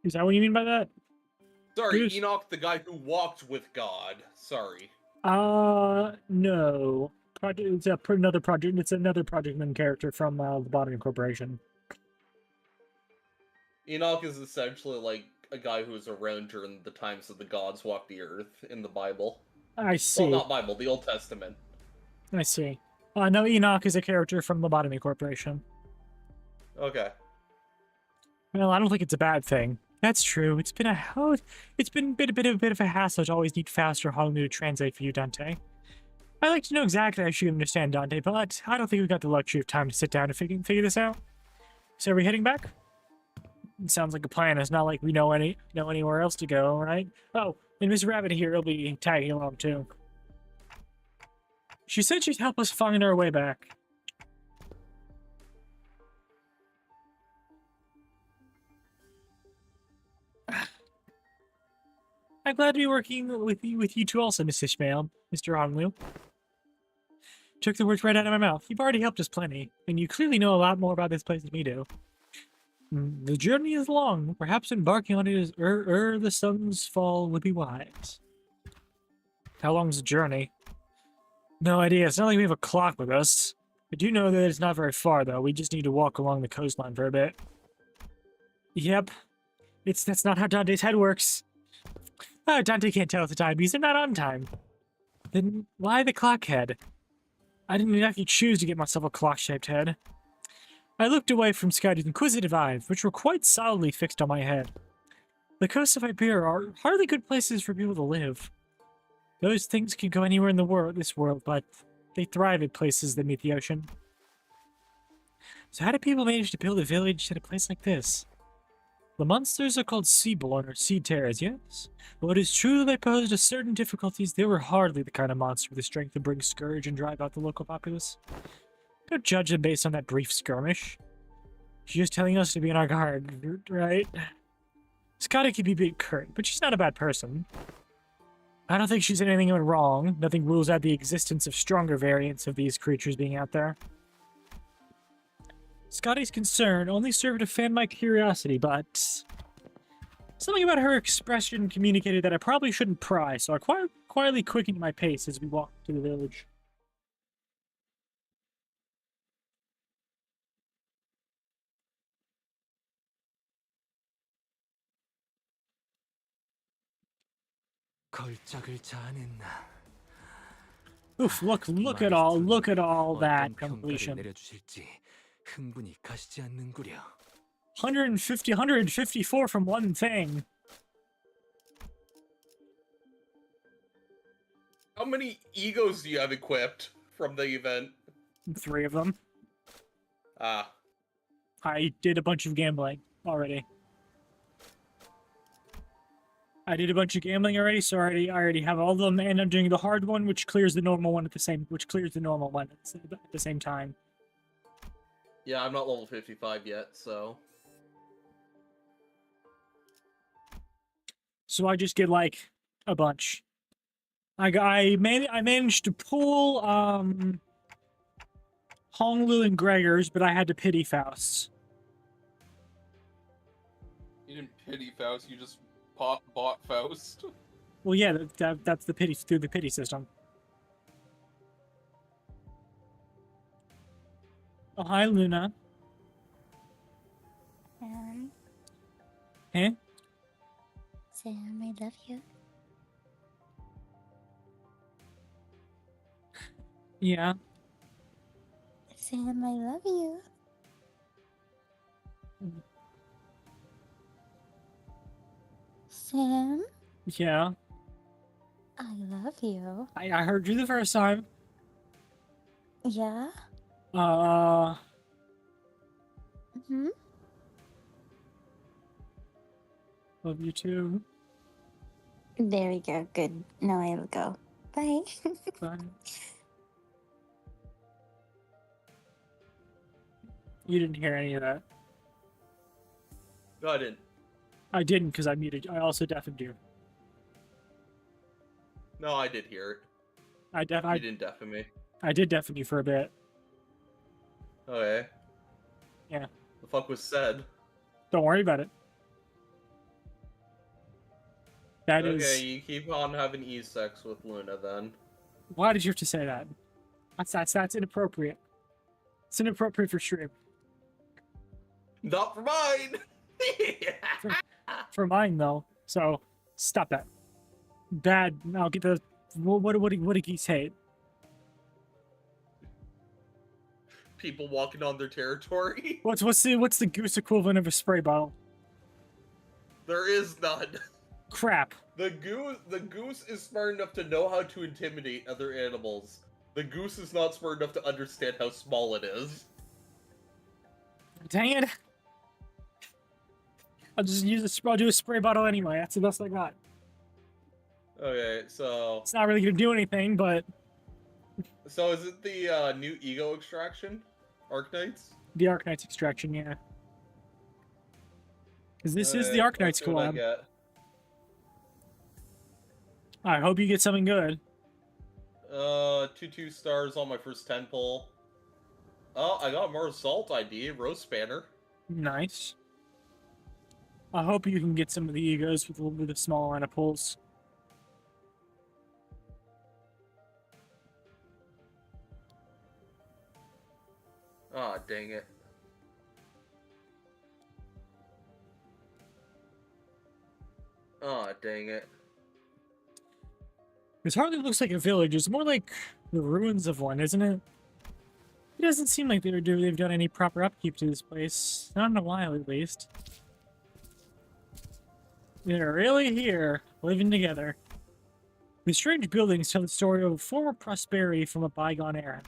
[SPEAKER 1] Is that what you mean by that?
[SPEAKER 5] Sorry,
[SPEAKER 1] Bruce?
[SPEAKER 5] Enoch the guy who walked with God. Sorry.
[SPEAKER 1] No. It's another Project Man character from the Botany Corporation.
[SPEAKER 5] Enoch is essentially like a guy who was around during the times that the gods walked the earth in the Bible.
[SPEAKER 1] I see.
[SPEAKER 5] Well, not Bible, the Old Testament.
[SPEAKER 1] I see. No, Enoch is a character from the Botany Corporation.
[SPEAKER 5] Okay.
[SPEAKER 1] Well, I don't think it's a bad thing. That's true. It's been a bit of a hassle to always need faster Honolulu to translate for you, Dante. I'd like to know exactly how you understand Dante, but I don't think we've got the luxury of time to sit down and figure this out. So are we heading back? It sounds like a plan. It's not like we know anywhere else to go, right? Oh, and Miss Rabbit here will be tagging along too. She said she'd help us find our way back. I'm glad to be working with you two also, Miss Ishmael, Mr. Honolulu. Took the words right out of my mouth. You've already helped us plenty, and you clearly know a lot more about this place than we do. The journey is long. Perhaps embarking on it as the sun's fall would be wise. How long's the journey? No idea. It's not like we have a clock with us. I do know that it's not very far, though. We just need to walk along the coastline for a bit. Yep. That's not how Dante's head works. Oh, Dante can't tell us the time because they're not on time. Then why the clock head? I didn't exactly choose to get myself a clock-shaped head. I looked away from Scotty's inquisitive eyes, which were quite solidly fixed on my head. The coasts of Iberia are hardly good places for people to live. Those things can go anywhere in this world, but they thrive in places that meet the ocean. So how do people manage to build a village at a place like this? The monsters are called seaborn or sea terrors, yes? But it is true that they posed a certain difficulties. They were hardly the kind of monster with the strength to bring scourge and drive out the local populace. Don't judge them based on that brief skirmish. She's just telling us to be on our guard, right? Scotty could be a bit curt, but she's not a bad person. I don't think she's done anything wrong. Nothing rules out the existence of stronger variants of these creatures being out there. Scotty's concern only served to fan my curiosity, but... something about her expression communicated that I probably shouldn't pry, so I quietly quickened my pace as we walked to the village.
[SPEAKER 2] 걸작을자 안 했나?
[SPEAKER 1] Oof, look at all that completion.
[SPEAKER 2] 내려주실지 흥분이 가시지 않는구려.
[SPEAKER 1] 154 from one thing.
[SPEAKER 5] How many egos do you have equipped from the event?
[SPEAKER 1] 3 of them.
[SPEAKER 5] Ah.
[SPEAKER 1] I did a bunch of gambling already. I did a bunch of gambling already, so I already have all of them, and I'm doing the hard one, which clears the normal one at the same time.
[SPEAKER 5] Yeah, I'm not level 55 yet, so...
[SPEAKER 1] So I just get like a bunch. I managed to pull Honglu and Gregor's, but I had to pity Faust's.
[SPEAKER 5] You didn't pity Faust, you just bought Faust.
[SPEAKER 1] Well, yeah, that's the pity through the pity system. Oh, hi, Luna. Huh?
[SPEAKER 6] Sam, I love you.
[SPEAKER 1] Yeah.
[SPEAKER 6] Sam, I love you. Sam,
[SPEAKER 1] Yeah.
[SPEAKER 6] I love you.
[SPEAKER 1] I heard you the first time.
[SPEAKER 6] Yeah? Mm-hmm.
[SPEAKER 1] Love you too.
[SPEAKER 6] There we go. Good. Now I will go. Bye.
[SPEAKER 1] Bye. You didn't hear any of that.
[SPEAKER 5] No, I didn't.
[SPEAKER 1] I didn't because I muted. I also deafened you.
[SPEAKER 5] No, I did hear it.
[SPEAKER 1] I
[SPEAKER 5] You didn't deafen me.
[SPEAKER 1] I did deafen you for a bit.
[SPEAKER 5] Okay.
[SPEAKER 1] Yeah.
[SPEAKER 5] The fuck was said?
[SPEAKER 1] Don't worry about it. That
[SPEAKER 5] okay,
[SPEAKER 1] is.
[SPEAKER 5] you keep on having e-sex with Luna then.
[SPEAKER 1] Why did you have to say that? That's inappropriate. It's inappropriate for stream.
[SPEAKER 5] Not for mine!
[SPEAKER 1] For mine though. So stop that. Bad. I'll get the. What do geese hate?
[SPEAKER 5] People walking on their territory?
[SPEAKER 1] What's the goose equivalent of a spray bottle?
[SPEAKER 5] There is none.
[SPEAKER 1] Crap.
[SPEAKER 5] The goose is smart enough to know how to intimidate other animals. The goose is not smart enough to understand how small it is.
[SPEAKER 1] Dang it. I'll do a spray bottle anyway. That's the best I got.
[SPEAKER 5] Okay, so...
[SPEAKER 1] It's not really gonna do anything, but...
[SPEAKER 5] So is it the new ego extraction? Arknights?
[SPEAKER 1] The Arknights extraction, yeah. Because this is the
[SPEAKER 5] Alright,
[SPEAKER 1] Arknights
[SPEAKER 5] let's see what I
[SPEAKER 1] collab.
[SPEAKER 5] get.
[SPEAKER 1] I hope you get something good.
[SPEAKER 5] 2 stars on my first 10 pull. Oh, I got more assault ID, Rose Spanner.
[SPEAKER 1] Nice. I hope you can get some of the egos with a small line of pulls.
[SPEAKER 5] Ah, dang it. Ah, dang it.
[SPEAKER 1] This hardly looks like a village. It's more like the ruins of one, isn't it? It doesn't seem like they've done any proper upkeep to this place. Not in a while, at least. They're really here, living together. The strange buildings tell the story of former prosperity from a bygone era.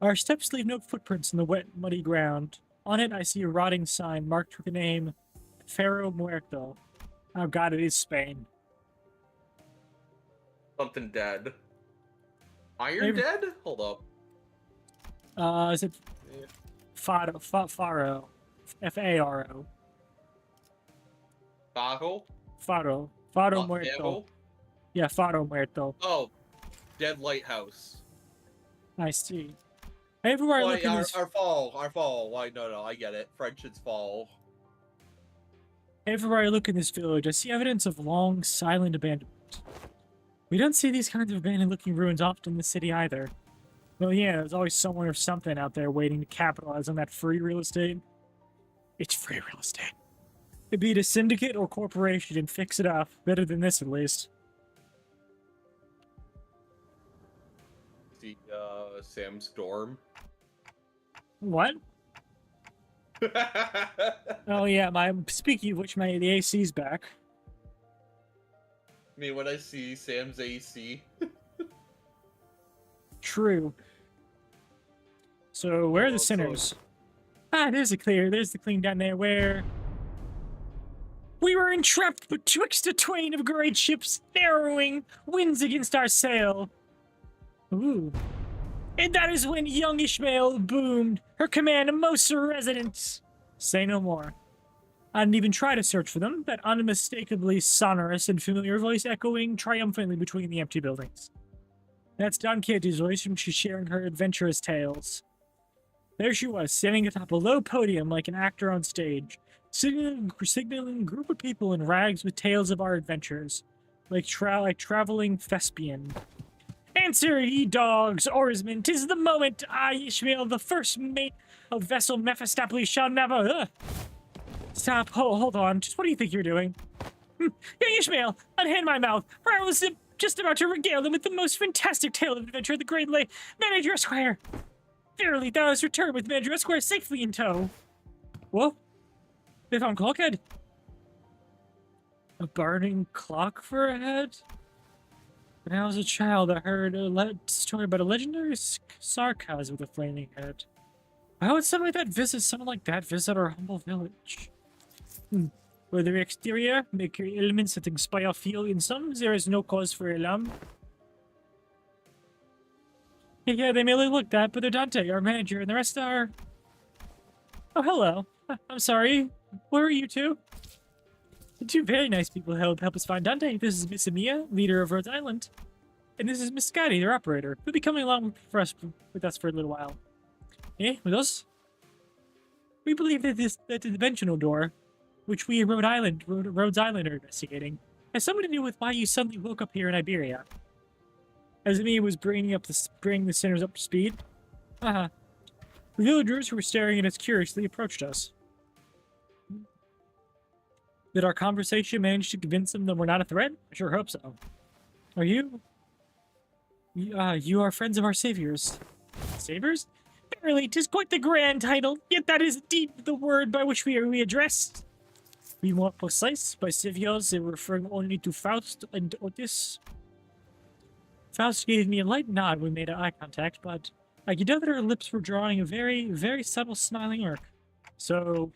[SPEAKER 1] Our steps leave no footprints in the wet, muddy ground. On it, I see a rotting sign marked with the name Ferro Muerto. Oh god, it is Spain.
[SPEAKER 5] Something dead. Iron
[SPEAKER 1] Maybe-
[SPEAKER 5] dead? Hold up.
[SPEAKER 1] Is it Faro? F-A-R-O.
[SPEAKER 5] Bajo?
[SPEAKER 1] Faro. Faro
[SPEAKER 5] Not
[SPEAKER 1] Muerto.
[SPEAKER 5] Diego?
[SPEAKER 1] Yeah, Faro Muerto.
[SPEAKER 5] Oh, Dead Lighthouse.
[SPEAKER 1] I see. Everywhere I look
[SPEAKER 5] Wait,
[SPEAKER 1] in
[SPEAKER 5] our
[SPEAKER 1] this,
[SPEAKER 5] fall. Why, no, I get it. French, it's fall.
[SPEAKER 1] everywhere I look in this village, I see evidence of long, silent abandonment. We don't see these kinds of abandoned-looking ruins often in the city either. Well, yeah, there's always someone or something out there waiting to capitalize on that free real estate. It's free real estate. It'd be it a syndicate or corporation and fix it up. Better than this, at least.
[SPEAKER 5] see Sam's dorm?
[SPEAKER 1] What? Oh yeah, speaking of which, the AC's back.
[SPEAKER 5] I mean, when I see Sam's AC.
[SPEAKER 1] True. So where are the sinners? There's the clean down there where we were entrapped betwixt a twain of great ships, narrowing winds against our sail. Ooh. And that is when young Ishmael boomed, her command most resident. Say no more. I didn't even try to search for them, that unmistakably sonorous and familiar voice echoing triumphantly between the empty buildings. That's Don Quixote's voice from she's sharing her adventurous tales. There she was, standing atop a low podium like an actor on stage, signaling a group of people in rags with tales of our adventures, like traveling thespian. Answer, ye dogs, oarsmen, 'tis the moment I, Ishmael, the first mate of vessel Mephistopheles, shall never... Stop, hold on, just what do you think you're doing? Young Ishmael, unhand my mouth, for I was just about to regale them with the most fantastic tale of adventure of the Great Lake, Manager Esquire. Verily, thou hast returned with Manager Esquire safely in tow. Whoa, they found Clockhead. A burning clock for a head? When I was a child, I heard a story about a legendary sarcasm with a flaming head. Why would someone like that visit our humble village? Whether exterior, make your elements that inspire feel in some, there is no cause for alarm. Yeah, they merely look that, but they're Dante, our manager, and the rest are... Oh, hello. I'm sorry. Where are you two? The two very nice people help us find Dante. This is Miss Amia, leader of Rhodes Island. And this is Miss Scotty, their operator, who'll be coming along with us for a little while. Eh, with us? We believe that the dimensional door, which we in Rhodes Island are investigating, has something to do with why you suddenly woke up here in Iberia. As Amia was bringing the sinners up to speed. The villagers who were staring at us curiously approached us. Did our conversation manage to convince them that we're not a threat? I sure hope so. Are you? You are friends of our saviors. Saviors? Verily, 'tis quite the grand title, yet that is indeed the word by which we are addressed. To be more precise, by saviors, they were referring only to Faust and Otis. Faust gave me a light nod when we made eye contact, but I could know that her lips were drawing a very, very subtle smiling arc. So,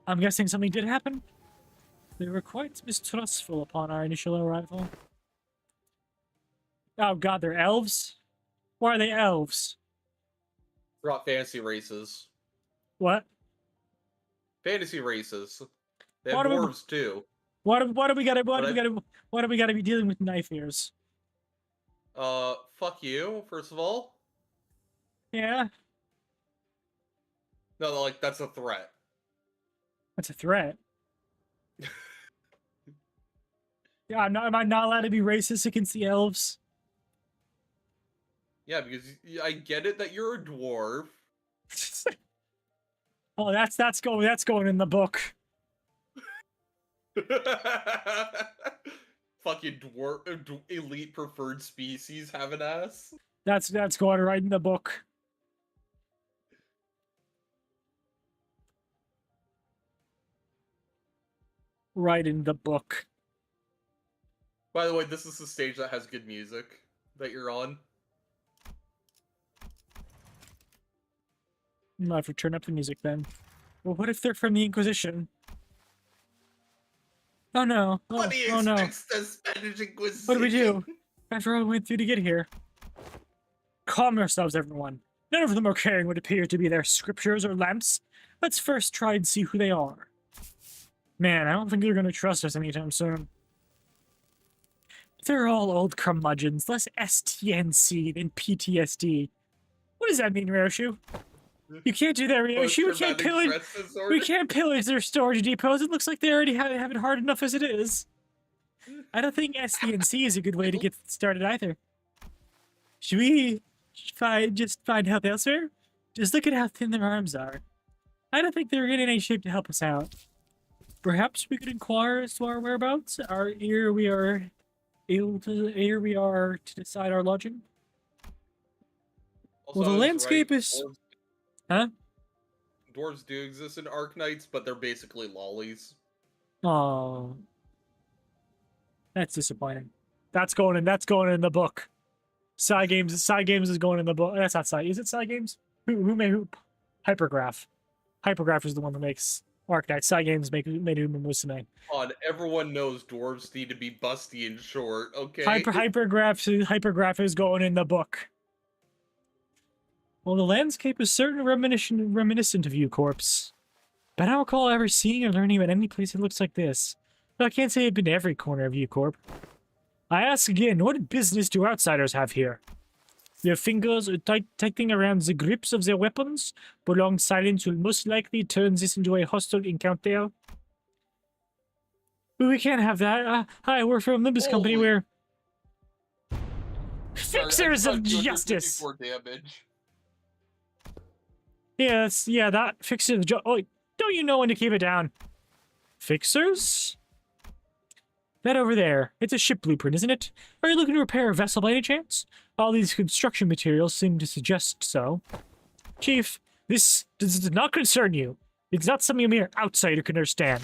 [SPEAKER 1] I'm guessing something did happen? They were quite mistrustful upon our initial arrival. Oh god, they're elves? Why are they elves?
[SPEAKER 5] Brought fantasy races.
[SPEAKER 1] What?
[SPEAKER 5] Fantasy races. They have
[SPEAKER 1] What do we-
[SPEAKER 5] dwarves too.
[SPEAKER 1] Why do we gotta be dealing with knife ears?
[SPEAKER 5] Fuck you, first of all.
[SPEAKER 1] Yeah,
[SPEAKER 5] No, like, that's a threat.
[SPEAKER 1] that's a threat. Yeah, am I not allowed to be racist against the elves?
[SPEAKER 5] Yeah, because I get it that you're a dwarf.
[SPEAKER 1] Oh, that's going in the book.
[SPEAKER 5] Fucking dwarf, elite preferred species have an ass.
[SPEAKER 1] That's going right in the book. Right in the book.
[SPEAKER 5] By the way, this is the stage that has good music that you're on.
[SPEAKER 1] I might have to turn up the music then. Well, what if they're from the Inquisition? Oh no.
[SPEAKER 5] What do you
[SPEAKER 1] Oh no.
[SPEAKER 5] expect the Spanish Inquisition?
[SPEAKER 1] What do we do? After all we went through to get here. Calm yourselves, everyone. None of them are carrying what appear to be their scriptures or lamps. Let's first try and see who they are. Man, I don't think they're going to trust us anytime soon. They're all old curmudgeons, less STNC than PTSD. What does that mean, Roshu? You can't do that, Roshu. We can't pillage their storage depots. It looks like they already have it hard enough as it is. I don't think STNC is a good way to get started either. Should we just find help elsewhere? Just look at how thin their arms are. I don't think they're in any shape to help us out. Perhaps we could inquire as to our whereabouts, ere we are to decide our lodging. Well, the
[SPEAKER 5] I was
[SPEAKER 1] landscape
[SPEAKER 5] right.
[SPEAKER 1] is... Huh?
[SPEAKER 5] Dwarves do exist in Arknights, but they're basically lollies.
[SPEAKER 1] Oh, that's disappointing. That's going in. That's going in the book. Side games is going in the book. That's not side. Is it side games? Who made who? Hypergraph. Hypergraph is the one that makes Arknight. Side games made Musume.
[SPEAKER 5] On everyone knows dwarves need to be busty and short. Okay.
[SPEAKER 1] Hypergraph is going in the book. Well, the landscape is certainly reminiscent of you, Corpse. But I don't recall ever seeing or learning about any place that looks like this. But I can't say I've been to every corner of you, Corp. I ask again, what business do outsiders have here? Their fingers are tightening around the grips of their weapons. Prolonged silence will most likely turn this into a hostile encounter. We can't have that. Hi, we're from Limbus Company.
[SPEAKER 5] Holy-
[SPEAKER 1] We're
[SPEAKER 5] Sorry, I
[SPEAKER 1] fixers
[SPEAKER 5] just
[SPEAKER 1] of
[SPEAKER 5] got
[SPEAKER 1] justice.
[SPEAKER 5] 254 damage.
[SPEAKER 1] Yes, that fixers of oh, don't you know when to keep it down? Fixers? That over there. It's a ship blueprint, isn't it? Are you looking to repair a vessel by any chance? All these construction materials seem to suggest so. Chief, this does not concern you. It's not something a mere outsider can understand.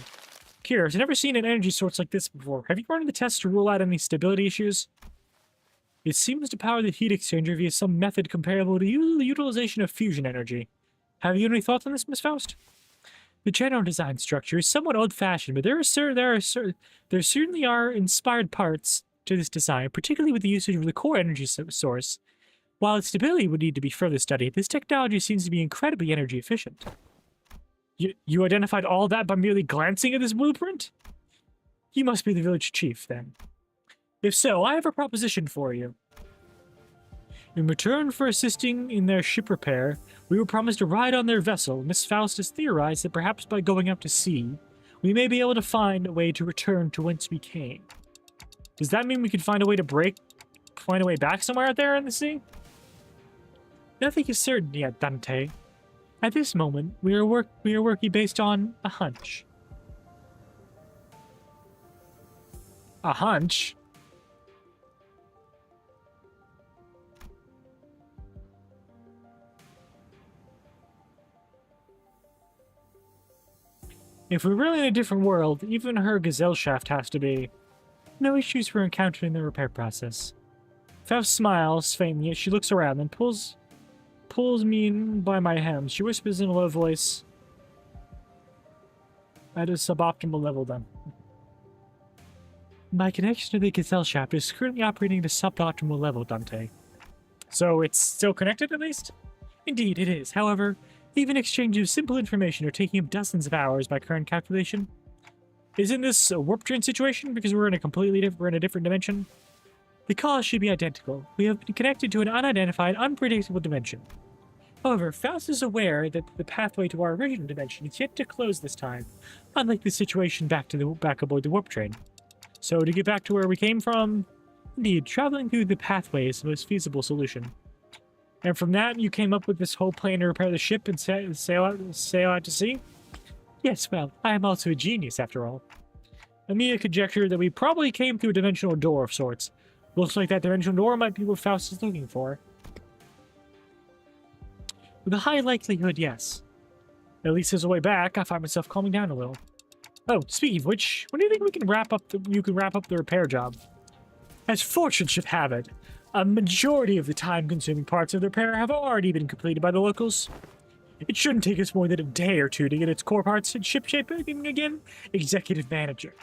[SPEAKER 1] Curious, I've never seen an energy source like this before. Have you run the tests to rule out any stability issues? It seems to power the heat exchanger via some method comparable to the utilization of fusion energy. Have you any thoughts on this, Miss Faust? The general design structure is somewhat old-fashioned, but there certainly are inspired parts to this design, particularly with the usage of the core energy source. While its stability would need to be further studied, this technology seems to be incredibly energy efficient. You identified all that by merely glancing at this blueprint? You must be the village chief, then. If so, I have a proposition for you. In return for assisting in their ship repair, we were promised a ride on their vessel. Miss Faust has theorized that perhaps by going out to sea, we may be able to find a way to return to whence we came. Does that mean we could find a way back somewhere out there in the sea? Nothing is certain yet, Dante. At this moment, we are working based on a hunch. A hunch? If we're really in a different world, even her gazelle shaft has to be. No issues for encountering the repair process. Faust smiles faintly as she looks around and pulls me in by my hem. She whispers in a low voice. At a suboptimal level, then. My connection to the gazelle shaft is currently operating at a suboptimal level, Dante. So it's still connected, at least? Indeed, it is. However, even exchanges of simple information are taking up dozens of hours by current calculation. Isn't this a warp train situation because we're in a different dimension? The cause should be identical. We have been connected to an unidentified, unpredictable dimension. However, Faust is aware that the pathway to our original dimension is yet to close this time, unlike the situation back aboard the warp train. So to get back to where we came from, indeed, traveling through the pathway is the most feasible solution. And from that, you came up with this whole plan to repair the ship and sail out to sea? Yes, well, I am also a genius, after all. Amiya conjectured that we probably came through a dimensional door of sorts. Looks like that dimensional door might be what Faust is looking for. With a high likelihood, yes. At least as a way back, I find myself calming down a little. Oh, speaking of which, when do you think you can wrap up the repair job? As fortune should have it, a majority of the time-consuming parts of the repair have already been completed by the locals. It shouldn't take us more than a day or two to get its core parts in ship-shape again, Executive Manager.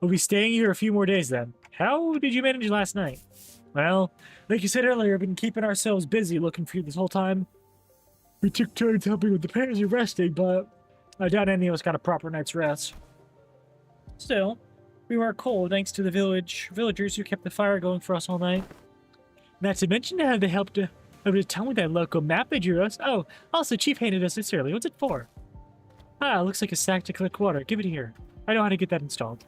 [SPEAKER 1] We'll be staying here a few more days then. How did you manage last night? Well, like you said earlier, we've been keeping ourselves busy looking for you this whole time. We took turns helping with the repairs and resting, but I doubt any of us got a proper night's rest. Still, we weren't cold thanks to the villagers who kept the fire going for us all night. Not to mention how they helped to tell me that local map they drew us. Oh, also Chief handed us this early. What's it for? Ah, looks like a sack to collect water. Give it here. I know how to get that installed.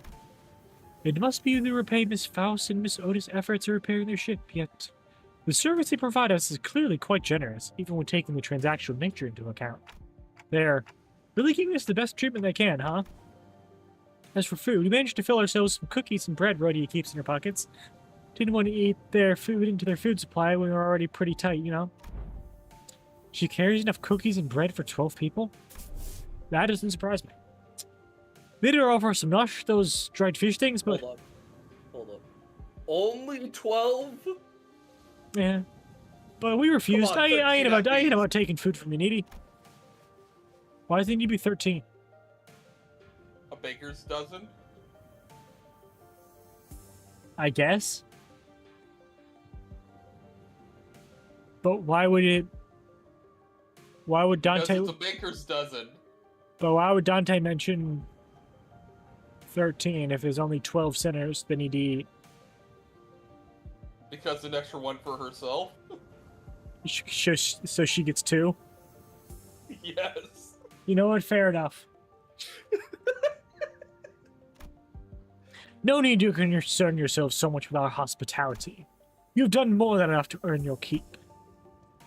[SPEAKER 1] It must be to repay Miss Faust and Miss Otis' efforts in repairing their ship, yet the service they provide us is clearly quite generous, even when taking the transactional nature into account. They're really giving us the best treatment they can, huh? As for food, we managed to fill ourselves some cookies and bread Rhodia keeps in her pockets. Didn't want to eat their food into their food supply when we were already pretty tight, you know? She carries enough cookies and bread for 12 people? That doesn't surprise me. They did offer some nosh, those dried fish things, but...
[SPEAKER 5] Hold up. Only 12?
[SPEAKER 1] Yeah. But we refused.
[SPEAKER 5] on,
[SPEAKER 1] I ain't
[SPEAKER 5] 13 at
[SPEAKER 1] about
[SPEAKER 5] least.
[SPEAKER 1] taking food from the needy. Why does it need to be 13?
[SPEAKER 5] A baker's dozen?
[SPEAKER 1] I guess. But why would it... Why would
[SPEAKER 5] Because
[SPEAKER 1] Dante...
[SPEAKER 5] it's a baker's dozen.
[SPEAKER 1] But why would Dante mention 13 if there's only 12 sinners that need to eat?
[SPEAKER 5] Because an extra one for herself?
[SPEAKER 1] So she gets 2?
[SPEAKER 5] Yes.
[SPEAKER 1] You know what? Fair enough. No need to concern yourself so much with our hospitality. You've done more than enough to earn your keep.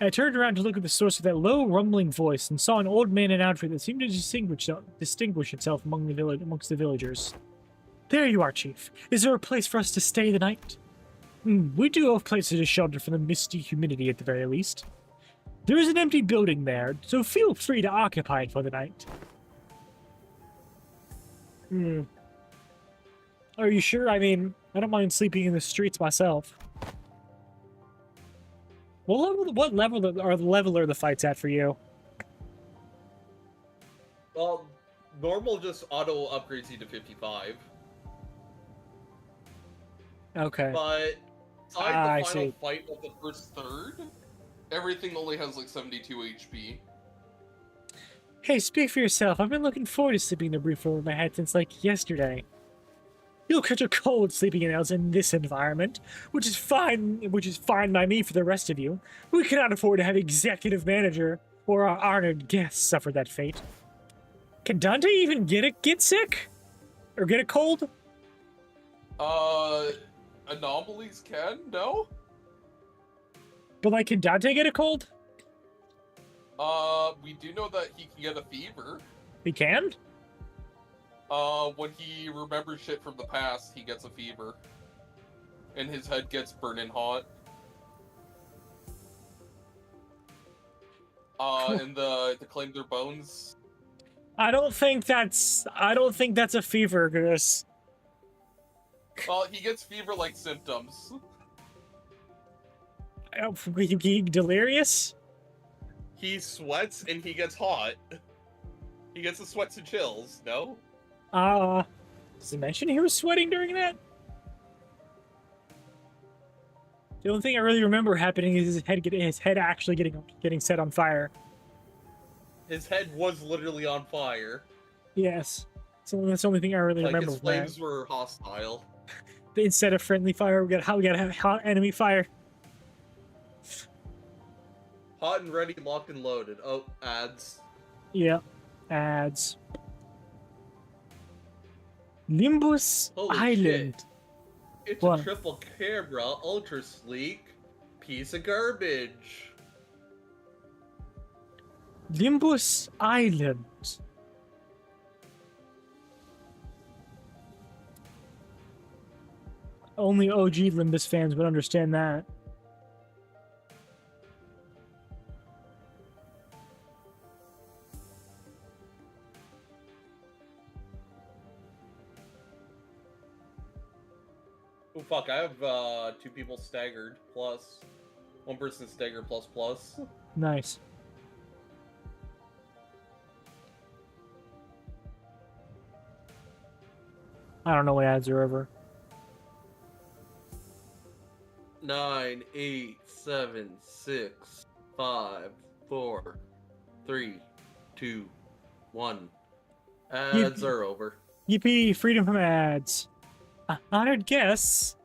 [SPEAKER 1] I turned around to look at the source of that low, rumbling voice and saw an old man in an outfit that seemed to distinguish itself amongst the villagers. There you are, Chief. Is there a place for us to stay the night? We do have places to shelter from the misty humidity at the very least. There is an empty building there, so feel free to occupy it for the night. Are you sure? I mean, I don't mind sleeping in the streets myself. What level are the fights at for you?
[SPEAKER 5] Well, normal just auto upgrades you to 55.
[SPEAKER 1] Okay.
[SPEAKER 5] But
[SPEAKER 1] I
[SPEAKER 5] aside the final
[SPEAKER 1] see.
[SPEAKER 5] fight of the first third, everything only has like 72 HP.
[SPEAKER 1] Hey, speak for yourself. I've been looking forward to sleeping the roof over my head since, like, yesterday. You'll catch a cold sleeping in this environment, which is fine by me for the rest of you. We cannot afford to have executive manager or our honored guests suffer that fate. Can Dante even get sick? Or get a cold?
[SPEAKER 5] Anomalies can? No?
[SPEAKER 1] But, like, can Dante get a cold?
[SPEAKER 5] We do know that he can get a fever.
[SPEAKER 1] He can?
[SPEAKER 5] When he remembers shit from the past, he gets a fever. And his head gets burning hot. And to claim their bones.
[SPEAKER 1] I don't think that's a fever, Gus.
[SPEAKER 5] Well, he gets fever-like symptoms.
[SPEAKER 1] He delirious?
[SPEAKER 5] He sweats and he gets hot. He gets the sweats and chills, no?
[SPEAKER 1] Does it mention he was sweating during that? The only thing I really remember happening is his head actually getting set on fire.
[SPEAKER 5] His head was literally on fire.
[SPEAKER 1] Yes. So that's the only thing I really
[SPEAKER 5] Like,
[SPEAKER 1] remember
[SPEAKER 5] his
[SPEAKER 1] from that.
[SPEAKER 5] flames were hostile.
[SPEAKER 1] Instead of friendly fire, we got hot enemy fire.
[SPEAKER 5] Hot and ready, locked and loaded. Oh, ads.
[SPEAKER 1] Yeah. Ads. Limbus
[SPEAKER 5] Holy
[SPEAKER 1] Island.
[SPEAKER 5] shit. It's
[SPEAKER 1] What?
[SPEAKER 5] a triple camera, ultra sleek, piece of garbage.
[SPEAKER 1] Limbus Island. Only OG Limbus fans would understand that.
[SPEAKER 5] Oh fuck, I have 2 people staggered, plus 1 person staggered plus.
[SPEAKER 1] Nice. I don't know what ads are over.
[SPEAKER 5] 9, 8, 7, 6, 5, 4, 3, 2, 1. Ads are over.
[SPEAKER 1] Yippee, freedom from ads. Honored guests.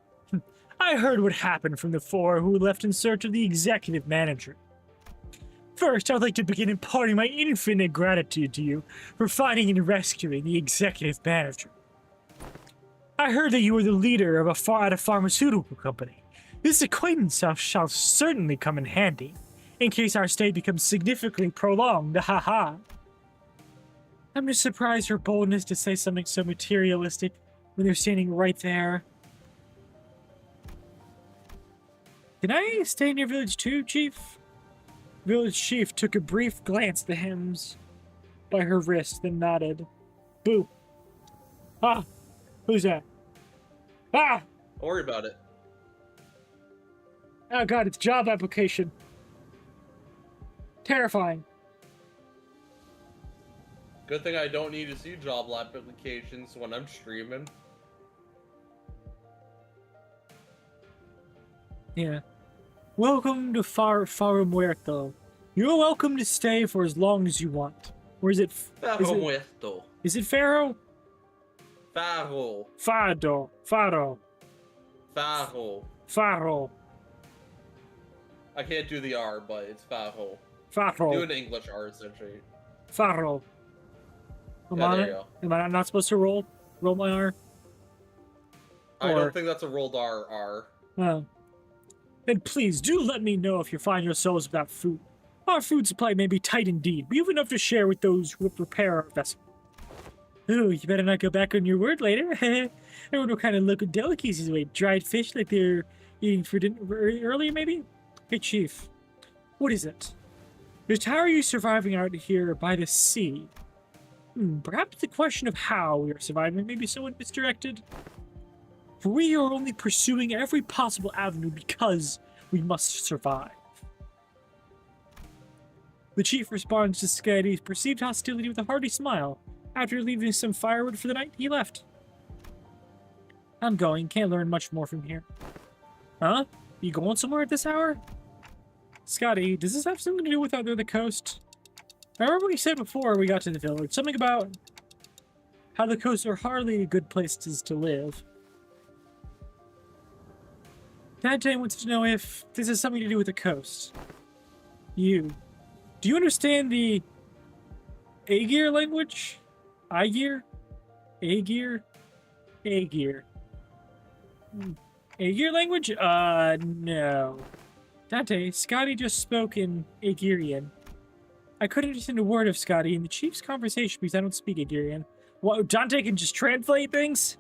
[SPEAKER 1] I heard what happened from the 4 who left in search of the executive manager. First, I'd like to begin imparting my infinite gratitude to you for finding and rescuing the executive manager. I heard that you were the leader of at a pharmaceutical company. This acquaintance shall certainly come in handy, in case our stay becomes significantly prolonged, haha. I'm just surprised your boldness to say something so materialistic when they're standing right there. Can I stay in your village too, Chief? Village chief took a brief glance at the hems by her wrist, then nodded. Boo. Ah! Who's that? Ah!
[SPEAKER 5] Don't worry about it.
[SPEAKER 1] Oh god, it's job application. Terrifying.
[SPEAKER 5] Good thing I don't need to see job applications when I'm streaming.
[SPEAKER 1] Yeah. Welcome to Faro Muerto. You're welcome to stay for as long as you want. Or is it...
[SPEAKER 5] Muerto.
[SPEAKER 1] Is it Faro?
[SPEAKER 5] Faro.
[SPEAKER 1] Fado. Faro.
[SPEAKER 5] Faro.
[SPEAKER 1] Faro.
[SPEAKER 5] I can't do the R, but it's Faro.
[SPEAKER 1] Faro.
[SPEAKER 5] Do an English R, essentially.
[SPEAKER 1] Faro. Am
[SPEAKER 5] Yeah,
[SPEAKER 1] I,
[SPEAKER 5] there you go.
[SPEAKER 1] am I not supposed to roll my R?
[SPEAKER 5] I
[SPEAKER 1] Or-
[SPEAKER 5] don't think that's a rolled R.
[SPEAKER 1] Oh. Then please do let me know if you find yourselves without food. Our food supply may be tight indeed, but you have enough to share with those who repair our vessel. Oh, you better not go back on your word later. I wonder what kind of local delicacies we ate. Dried fish like they're eating for dinner earlier, maybe? Hey, Chief. What is it? Just how are you surviving out here by the sea? Perhaps the question of how we are surviving may be somewhat misdirected. For we are only pursuing every possible avenue because we must survive. The chief responds to Skadi's perceived hostility with a hearty smile. After leaving some firewood for the night, he left. I'm going. Can't learn much more from here. Huh? You going somewhere at this hour? Scotty, does this have something to do with the coast? I remember what you said before we got to the village. Something about how the coasts are hardly good places to live. Dante wants to know if this has something to do with the coast. Do you understand the Aegir language? Aegir? Aegir? Aegir. Aegir language? No. Dante, Scotty just spoke in Aegirian. I couldn't understand a word of Scotty in the chief's conversation because I don't speak Aegirian. What, Dante can just translate things?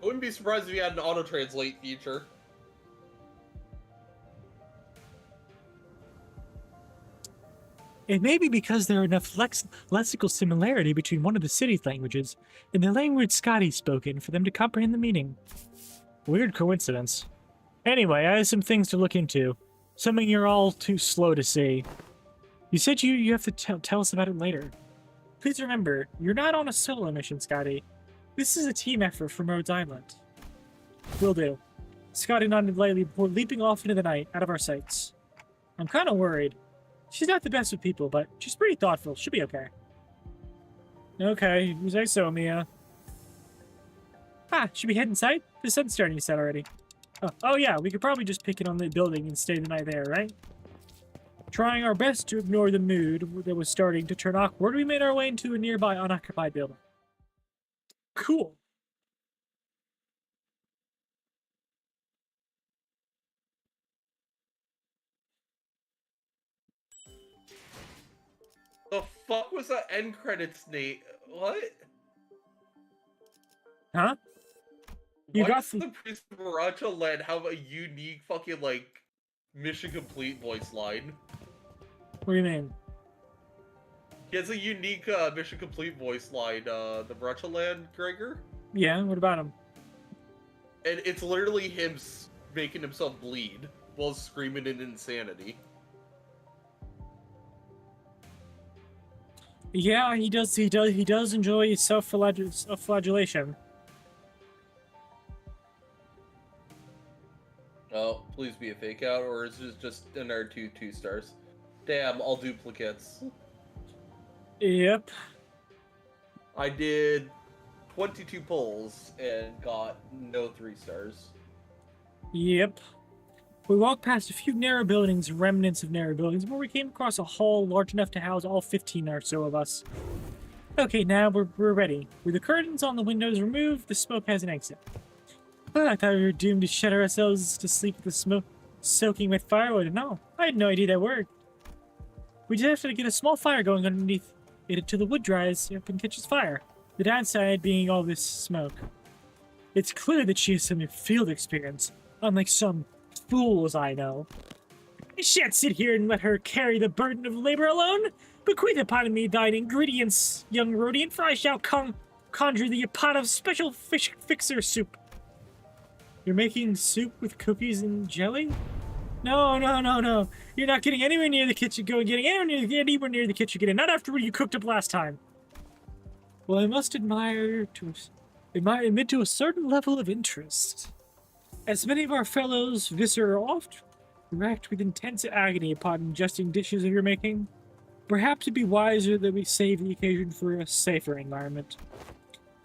[SPEAKER 5] I wouldn't be surprised if you had an auto-translate feature.
[SPEAKER 1] It may be because there are enough lexical similarity between one of the city's languages and the language Scotty spoken for them to comprehend the meaning. Weird coincidence. Anyway, I have some things to look into. Something you're all too slow to see. You said you have to tell us about it later. Please remember, you're not on a solo mission, Scotty. This is a team effort from Rhodes Island. Will do. Scotty nodded lightly before leaping off into the night, out of our sights. I'm kind of worried. She's not the best with people, but she's pretty thoughtful. She'll be okay. Okay, you say so, Mia. Should we head inside? The sun's starting to set already. Oh yeah, we could probably just pick it on the building and stay the night there, right? Trying our best to ignore the mood that was starting to turn awkward, we made our way into a nearby unoccupied building. Cool.
[SPEAKER 5] The fuck was that end credits, Nate? What?
[SPEAKER 1] Huh? You
[SPEAKER 5] Why
[SPEAKER 1] got
[SPEAKER 5] does the Priest of Maracha Land have a unique fucking, like, mission complete voice line?
[SPEAKER 1] What do you mean?
[SPEAKER 5] He has a unique mission complete voice line, the Maracha Land Gregor.
[SPEAKER 1] Yeah, what about him?
[SPEAKER 5] And it's literally him making himself bleed while screaming in insanity.
[SPEAKER 1] Yeah, he does enjoy self-flagellation.
[SPEAKER 5] Oh, please be a fake out, or is this just another two stars? Damn, all duplicates.
[SPEAKER 1] Yep.
[SPEAKER 5] I did 22 pulls and got no 3 stars.
[SPEAKER 1] Yep. We walked past a few narrow buildings, remnants of narrow buildings, where we came across a hall large enough to house all 15 or so of us. Okay, now we're ready. With the curtains on the windows removed, the smoke has an exit. I thought we were doomed to shut ourselves to sleep with the smoke soaking with firewood. No, I had no idea that worked. We just have to get a small fire going underneath it until the wood dries up and catches fire. The downside being all this smoke. It's clear that she has some field experience, unlike some fools I know. I shan't sit here and let her carry the burden of labor alone. Bequeath upon me thine ingredients, young Rhodian, for I shall conjure thee a pot of special fish fixer soup. You're making soup with cookies and jelly? No, no, no, no. You're not getting anywhere near the kitchen. Getting anywhere near the kitchen. Getting not after what you cooked up last time. Well, I must admit to a certain level of interest. As many of our fellows, Visser oft react with intense agony upon ingesting dishes of your making. Perhaps it'd be wiser that we save the occasion for a safer environment.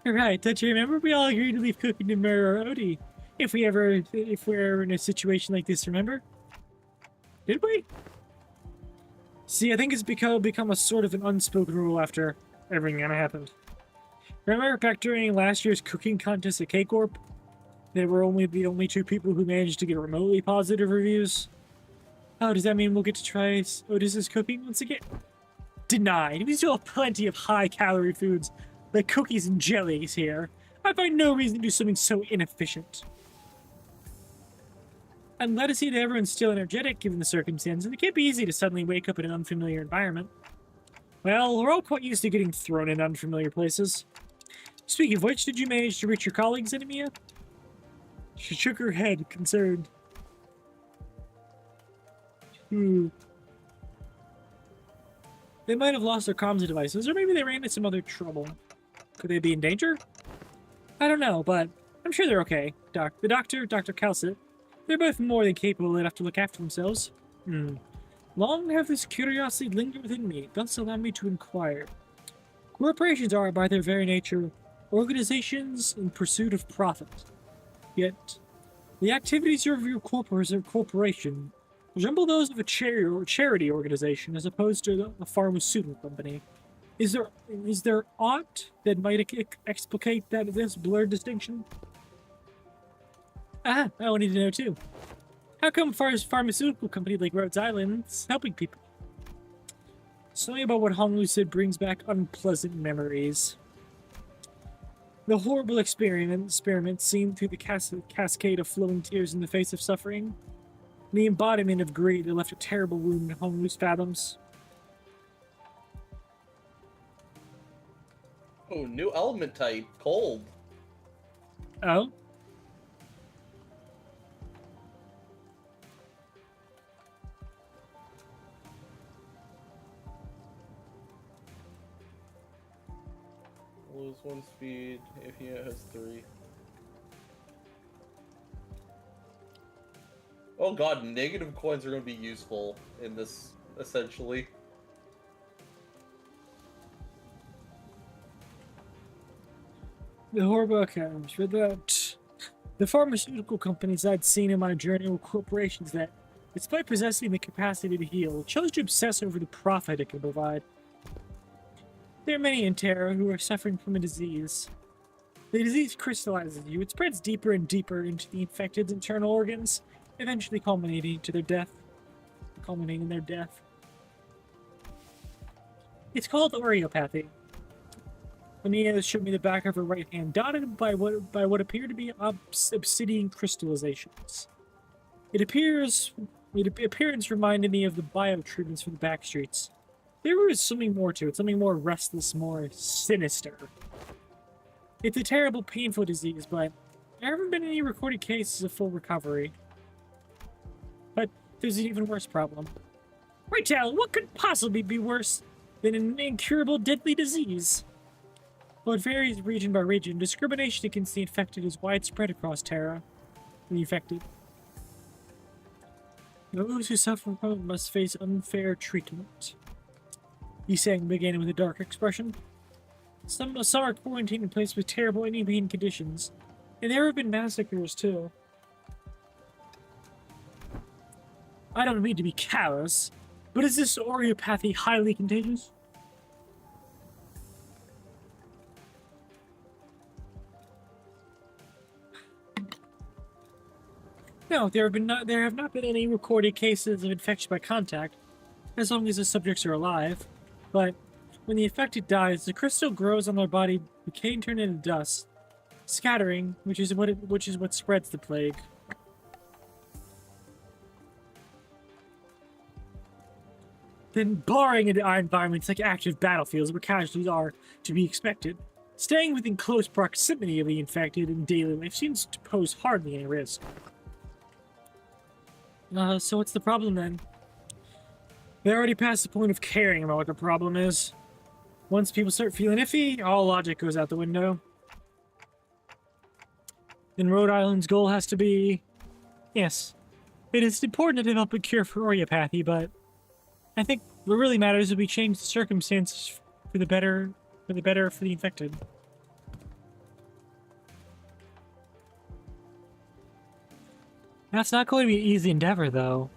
[SPEAKER 1] Right, don't you remember we all agreed to leave cooking to Mary or Odie if we're in a situation like this, remember? Did we? See, I think it's become a sort of an unspoken rule after everything that happened. Remember back during last year's cooking contest at K-Corp? There were the only two people who managed to get remotely positive reviews. Oh, does that mean we'll get to try Otis's cooking once again? Denied. We still have plenty of high-calorie foods like cookies and jellies here. I find no reason to do something so inefficient. I'm glad to see that everyone's still energetic given the circumstances. It can't be easy to suddenly wake up in an unfamiliar environment. Well, we're all quite used to getting thrown in unfamiliar places. Speaking of which, did you manage to reach your colleagues, Enemiya? She shook her head, concerned. They might have lost their comms devices, or maybe they ran into some other trouble. Could they be in danger? I don't know, but I'm sure they're okay. The doctor, Dr. Calcit, they're both more than capable enough to look after themselves. Long have this curiosity lingered within me, thus allow me to inquire. Corporations are, by their very nature, organizations in pursuit of profit. Yet, the activities of your corporation resemble those of a charity organization as opposed to a pharmaceutical company. Is there aught that might explicate this blurred distinction? I wanted to know too. How come a pharmaceutical company like Rhodes Island's helping people? Something about what Honglu said brings back unpleasant memories. The horrible experiment seen through the cascade of flowing tears in the face of suffering. The embodiment of greed that left a terrible wound in Honglu's fathoms.
[SPEAKER 5] Oh, new element type, cold.
[SPEAKER 1] Oh?
[SPEAKER 5] Lose 1 speed if he has 3. Oh god, negative coins are going to be useful in this, essentially.
[SPEAKER 1] The horrible accounts read that the pharmaceutical companies I'd seen in my journey were corporations that, despite possessing the capacity to heal, chose to obsess over the profit it could provide. There are many in Terra who are suffering from a disease. The disease crystallizes you. It spreads deeper and deeper into the infected's internal organs, eventually culminating in their death. It's called Oreopathy. Ania showed me the back of her right hand, dotted by what appear to be obsidian crystallizations. Appearance reminded me of the bio treatments for the back streets. There was something more to it, something more restless, more sinister. It's a terrible, painful disease, but there haven't been any recorded cases of full recovery. But there's an even worse problem. Right, Tal, what could possibly be worse than an incurable, deadly disease? Well, it varies region by region. Discrimination against the infected is widespread across Terra. The infected. Those who suffer from it must face unfair treatment. Yisang began with a dark expression. Some are quarantined and placed with terrible, inhumane conditions. And there have been massacres, too. I don't mean to be callous, but is this Oreopathy highly contagious? No, there have not been any recorded cases of infection by contact, as long as the subjects are alive. But when the infected dies, the crystal grows on their body, decay and turn into dust, scattering, which is what spreads the plague. then barring our environments like active battlefields where casualties are to be expected, staying within close proximity of the infected in daily life seems to pose hardly any risk. So what's the problem then? They're already past the point of caring about what the problem is. Once people start feeling iffy, all logic goes out the window. Then Rhode Island's goal has to be... Yes, it is important to develop a cure for orthopathy, but I think what really matters is we change the circumstances for the better for the infected. That's not going to be an easy endeavor, though.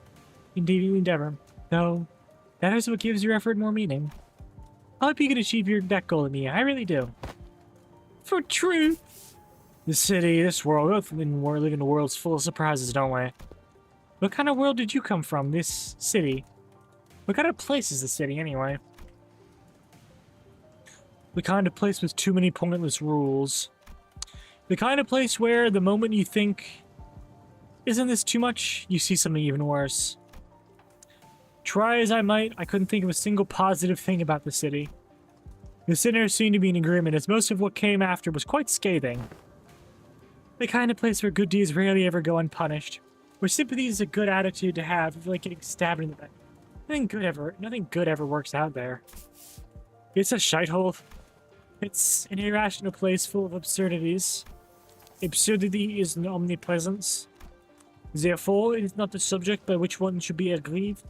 [SPEAKER 1] Indeed, endeavor. Though, that is what gives your effort more meaning. I hope you can achieve that goal, Mia. I really do. For truth! This city, this world, we live in a world full of surprises, don't we? What kind of world did you come from, this city? What kind of place is the city, anyway? The kind of place with too many pointless rules. The kind of place where the moment you think, isn't this too much, you see something even worse. Try as I might, I couldn't think of a single positive thing about the city. The sinners seemed to be in agreement, as most of what came after was quite scathing. The kind of place where good deeds rarely ever go unpunished. Where sympathy is a good attitude to have, like getting stabbed in the back. Nothing good ever works out there. It's a shithole. It's an irrational place full of absurdities. Absurdity is an omnipresence. Therefore, it is not the subject by which one should be aggrieved.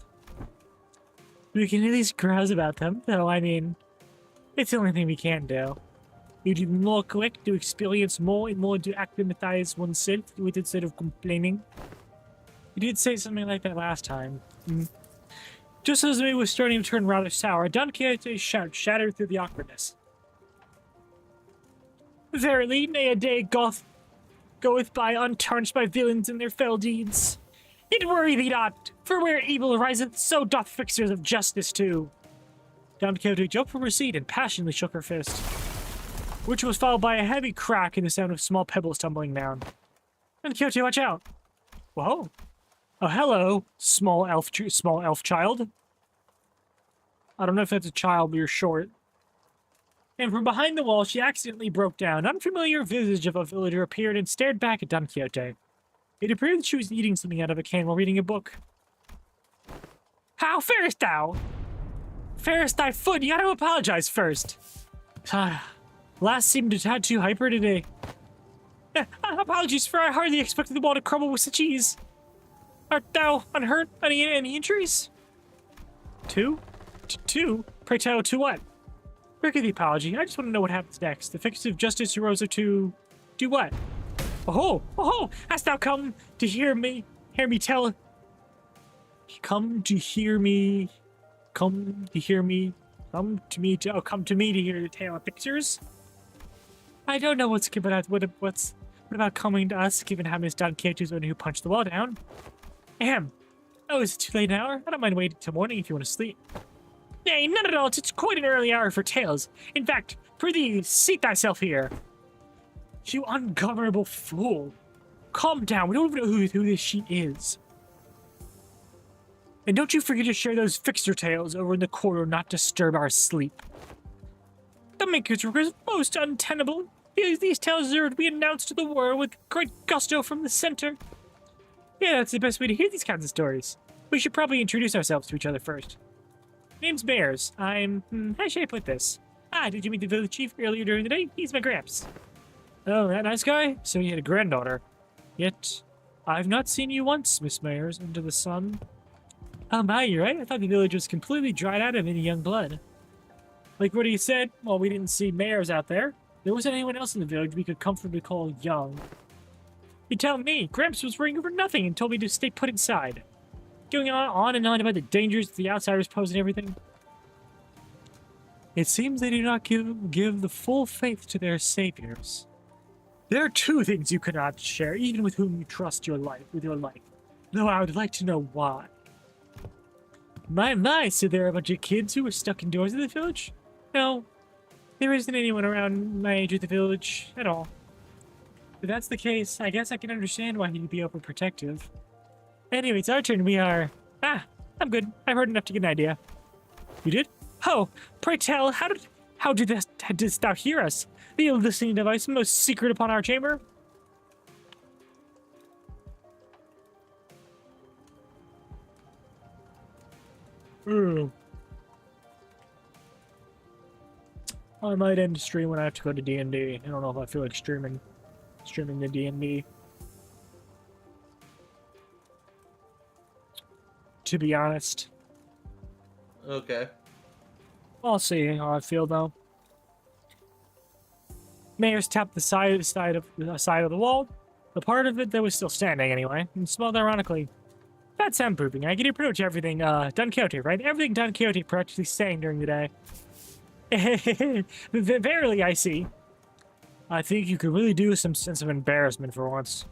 [SPEAKER 1] We can at least grouse about them, though, I mean, it's the only thing we can do. It is more correct to experience more and more to acclimatize oneself with it instead of complaining. You did say something like that last time. Just as it was starting to turn rather sour, Don Quixote's shout shattered through the awkwardness. Verily, nay a day goeth by untarnished by villains and their fell deeds. It worry thee not, for where evil riseth, so doth fixers of justice too. Don Quixote jumped from her seat and passionately shook her fist, which was followed by a heavy crack and the sound of small pebbles tumbling down. Don Quixote, watch out! Whoa! Oh, hello, small elf child. I don't know if that's a child, but you're short. And from behind the wall, she accidentally broke down. An unfamiliar visage of a villager appeared and stared back at Don Quixote. It appeared that she was eating something out of a can while reading a book. How farest thou? Farest thy foot? You gotta apologize first. Last seemed to had too hyper today. Apologies, for I hardly expected the wall to crumble with such ease. Art thou unhurt? Any injuries? Two? Two? Pray tell, to what? Forgive the apology. I just want to know what happens next. The fixers of justice arose to... do what? Oh, hast thou come to hear me tell... Come to me to hear the tale of fixers? I don't know what about coming to us, given how Miss Don Quixote is the one who punched the wall down? Ahem. Oh, is it too late an hour? I don't mind waiting till morning if you want to sleep. Nay, not at all. It's quite an early hour for tales. In fact, prithee, seat thyself here. You ungovernable fool. Calm down. We don't even know who this she is. And don't you forget to share those fixer tales over in the corridor, not disturb our sleep. The maker's work is most untenable. These tales are to be announced to the world with great gusto from the center. Yeah, that's the best way to hear these kinds of stories. We should probably introduce ourselves to each other first. Name's Bears. How should I put this? Did you meet the village chief earlier during the day? He's my gramps. Oh, that nice guy? So he had a granddaughter. Yet, I've not seen you once, Miss Mayers, under the sun. Oh my, you're right. I thought the village was completely dried out of any young blood. Like what he said, well, we didn't see Mayers out there. There wasn't anyone else in the village we could comfortably call young. You tell me, Gramps was worrying over nothing and told me to stay put inside. Going on and on about the dangers the outsiders pose and everything. It seems they do not give the full faith to their saviors. There are two things you cannot share, even with whom you trust with your life. Though I would like to know why. My, so there are a bunch of kids who were stuck indoors in the village? No, there isn't anyone around my age at the village at all. If that's the case, I guess I can understand why he'd be overprotective. Anyway, it's our turn. We are... I'm good. I've heard enough to get an idea. You did? Oh, pray tell, didst thou hear us? The listening device most secret upon our chamber? I might end the stream when I have to go to D&D. I don't know if I feel like streaming the D&D. To be honest.
[SPEAKER 5] Okay.
[SPEAKER 1] I'll see how I feel though. Mayor's tapped the side of the wall, the part of it that was still standing anyway, and smelled ironically. That's soundproofing. I can do pretty much everything Don Quixote, right? Everything Don Quixote practically sang during the day. Verily, I see. I think you could really do some sense of embarrassment for once.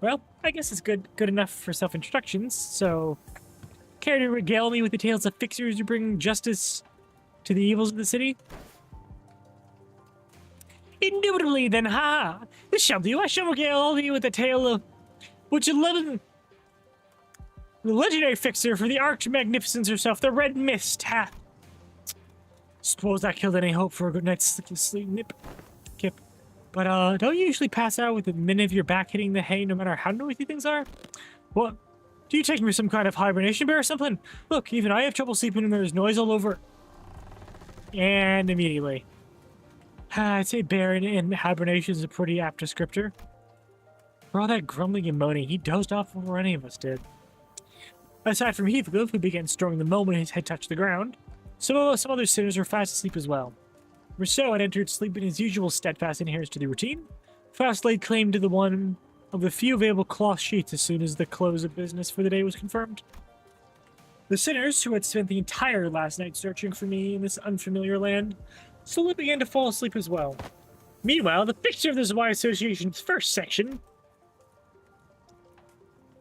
[SPEAKER 1] Well, I guess it's good enough for self-introductions, so... Care to regale me with the tales of fixers who bring justice to the evils of the city? Indubitably, then, ha! This shall do. I shall regale all of you with the tale of which 11... The legendary fixer for the arch magnificence herself, the Red Mist, ha! Suppose that killed any hope for a good night's sleep, Kip. But, don't you usually pass out with the minute of your back hitting the hay no matter how noisy things are? What? Do you take me for some kind of hibernation bear or something? Look, even I have trouble sleeping when there's noise all over. And immediately. I'd say bear in hibernation is a pretty apt descriptor. For all that grumbling and moaning, he dozed off before any of us did. Aside from Heathcliff, who began snoring the moment his head touched the ground, some other sinners were fast asleep as well. Rousseau had entered sleep in his usual steadfast adherence to the routine, fast laid claim to the one of the few available cloth sheets as soon as the close of business for the day was confirmed. The sinners, who had spent the entire last night searching for me in this unfamiliar land, slowly began to fall asleep as well. Meanwhile, the fixture of the Zwei Association's first section...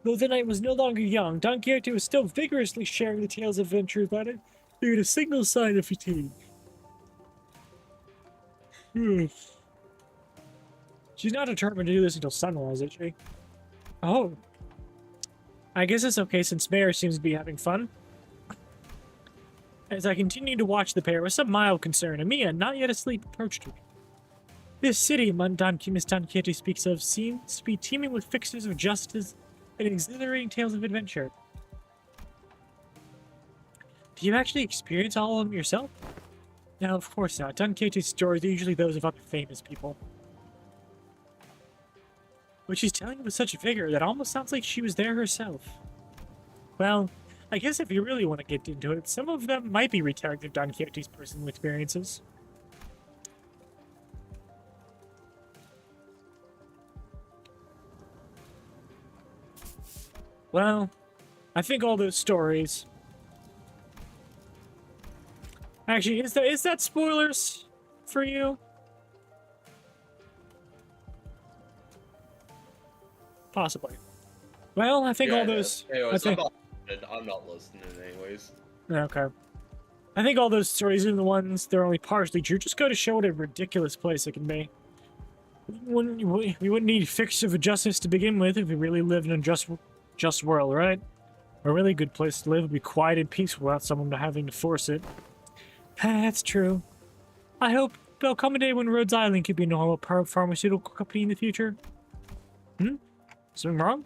[SPEAKER 1] Though the night was no longer young, Don Quixote was still vigorously sharing the tales of adventure about it, being a signal sign of fatigue. She's not determined to do this until sunrise, is she? Oh. I guess it's okay since Mayor seems to be having fun. As I continued to watch the pair with some mild concern, Amiya, not yet asleep, approached me. This city, Miss Don Quixote speaks of, seems to be teeming with fixers of justice and exhilarating tales of adventure. Do you actually experience all of them yourself? No, of course not. Don Quixote's stories are usually those of other famous people. But she's telling with such vigor that it almost sounds like she was there herself. Well, I guess if you really want to get into it, some of them might be retelling of Don Quixote's personal experiences. Well, I think all those stories... Actually, is that spoilers for you? Possibly. Well, I think all those...
[SPEAKER 5] Anyways, I'm not listening anyways.
[SPEAKER 1] Okay. I think all those stories, even the ones that are only partially true, just go to show what a ridiculous place it can be. We wouldn't need fixture of justice to begin with if we really lived in a just world, right? A really good place to live would be quiet and peaceful without someone having to force it. That's true. I hope there'll come a day when Rhodes Island could be a normal pharmaceutical company in the future. Something wrong?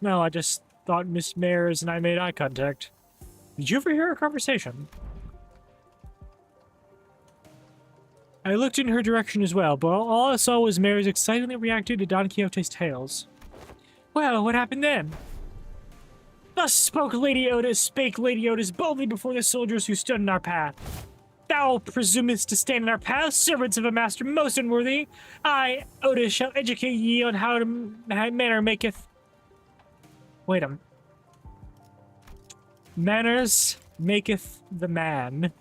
[SPEAKER 1] No, I just thought Miss Mayers and I made eye contact. Did you ever hear our conversation? I looked in her direction as well, but all I saw was Mayers excitedly reacting to Don Quixote's tales. Well, what happened then? Thus spake Lady Otis boldly before the soldiers who stood in our path. Thou presumest to stand in our path, servants of a master most unworthy. I, Otis, shall educate ye on how manner maketh... Wait a minute. Manners maketh the man.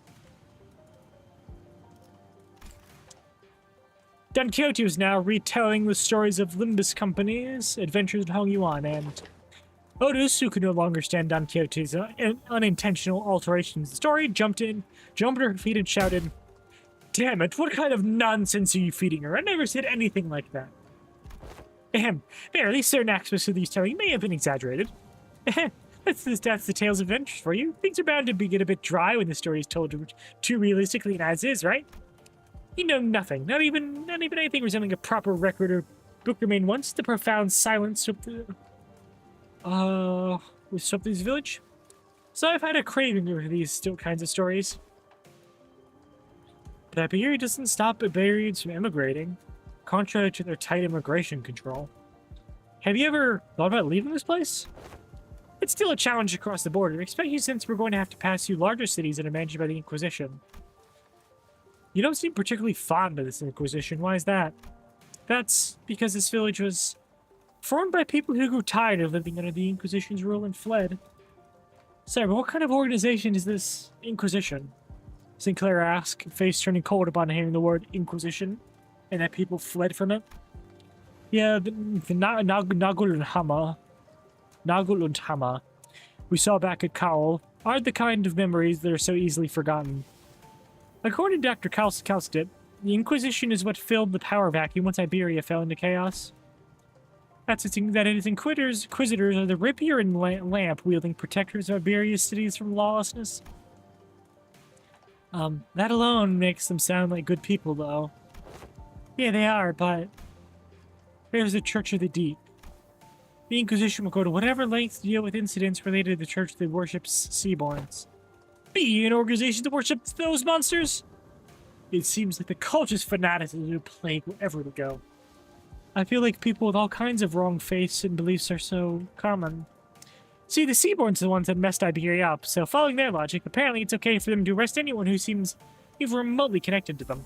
[SPEAKER 1] Don Quixote was now retelling the stories of Limbus Company's adventures in Hong Yuan, and Otis, who could no longer stand Don Quixote's unintentional alterations in the story, jumped at her feet and shouted, "Damn it, what kind of nonsense are you feeding her? I never said anything like that." Ahem. Verily, certain aspects of these telling may have been exaggerated. That's the tales of adventures for you. Things are bound to get a bit dry when the story is told too realistically and as is, right? You know nothing, not even anything resembling a proper record or book remained once. The profound silence of the swept this village. So I've had a craving for these still kinds of stories. But Iberia doesn't stop Iberians from immigrating, contrary to their tight immigration control. Have you ever thought about leaving this place? It's still a challenge across the border, especially since we're going to have to pass through larger cities that are managed by the Inquisition. You don't seem particularly fond of this Inquisition. Why is that? That's because this village was formed by people who grew tired of living under the Inquisition's rule and fled. Sorry, but what kind of organization is this Inquisition? Sinclair asked, face turning cold upon hearing the word Inquisition, and that people fled from it. Yeah, the Nagulundhama we saw back at Cowell aren't the kind of memories that are so easily forgotten. According to Dr. Kalstip, the Inquisition is what filled the power vacuum once Iberia fell into chaos. That its inquisitors are the rapier and lamp-wielding protectors of Iberia's cities from lawlessness. That alone makes them sound like good people, though. Yeah, they are, but there's the Church of the Deep. The Inquisition will go to whatever lengths to deal with incidents related to the church that worships Seaborns. Be an organization that worships those monsters? It seems like the cultist fanaticism will plague wherever we go. I feel like people with all kinds of wrong faiths and beliefs are so common. See, the Seaborns are the ones that messed Iberia up, so following their logic, apparently it's okay for them to arrest anyone who seems even remotely connected to them.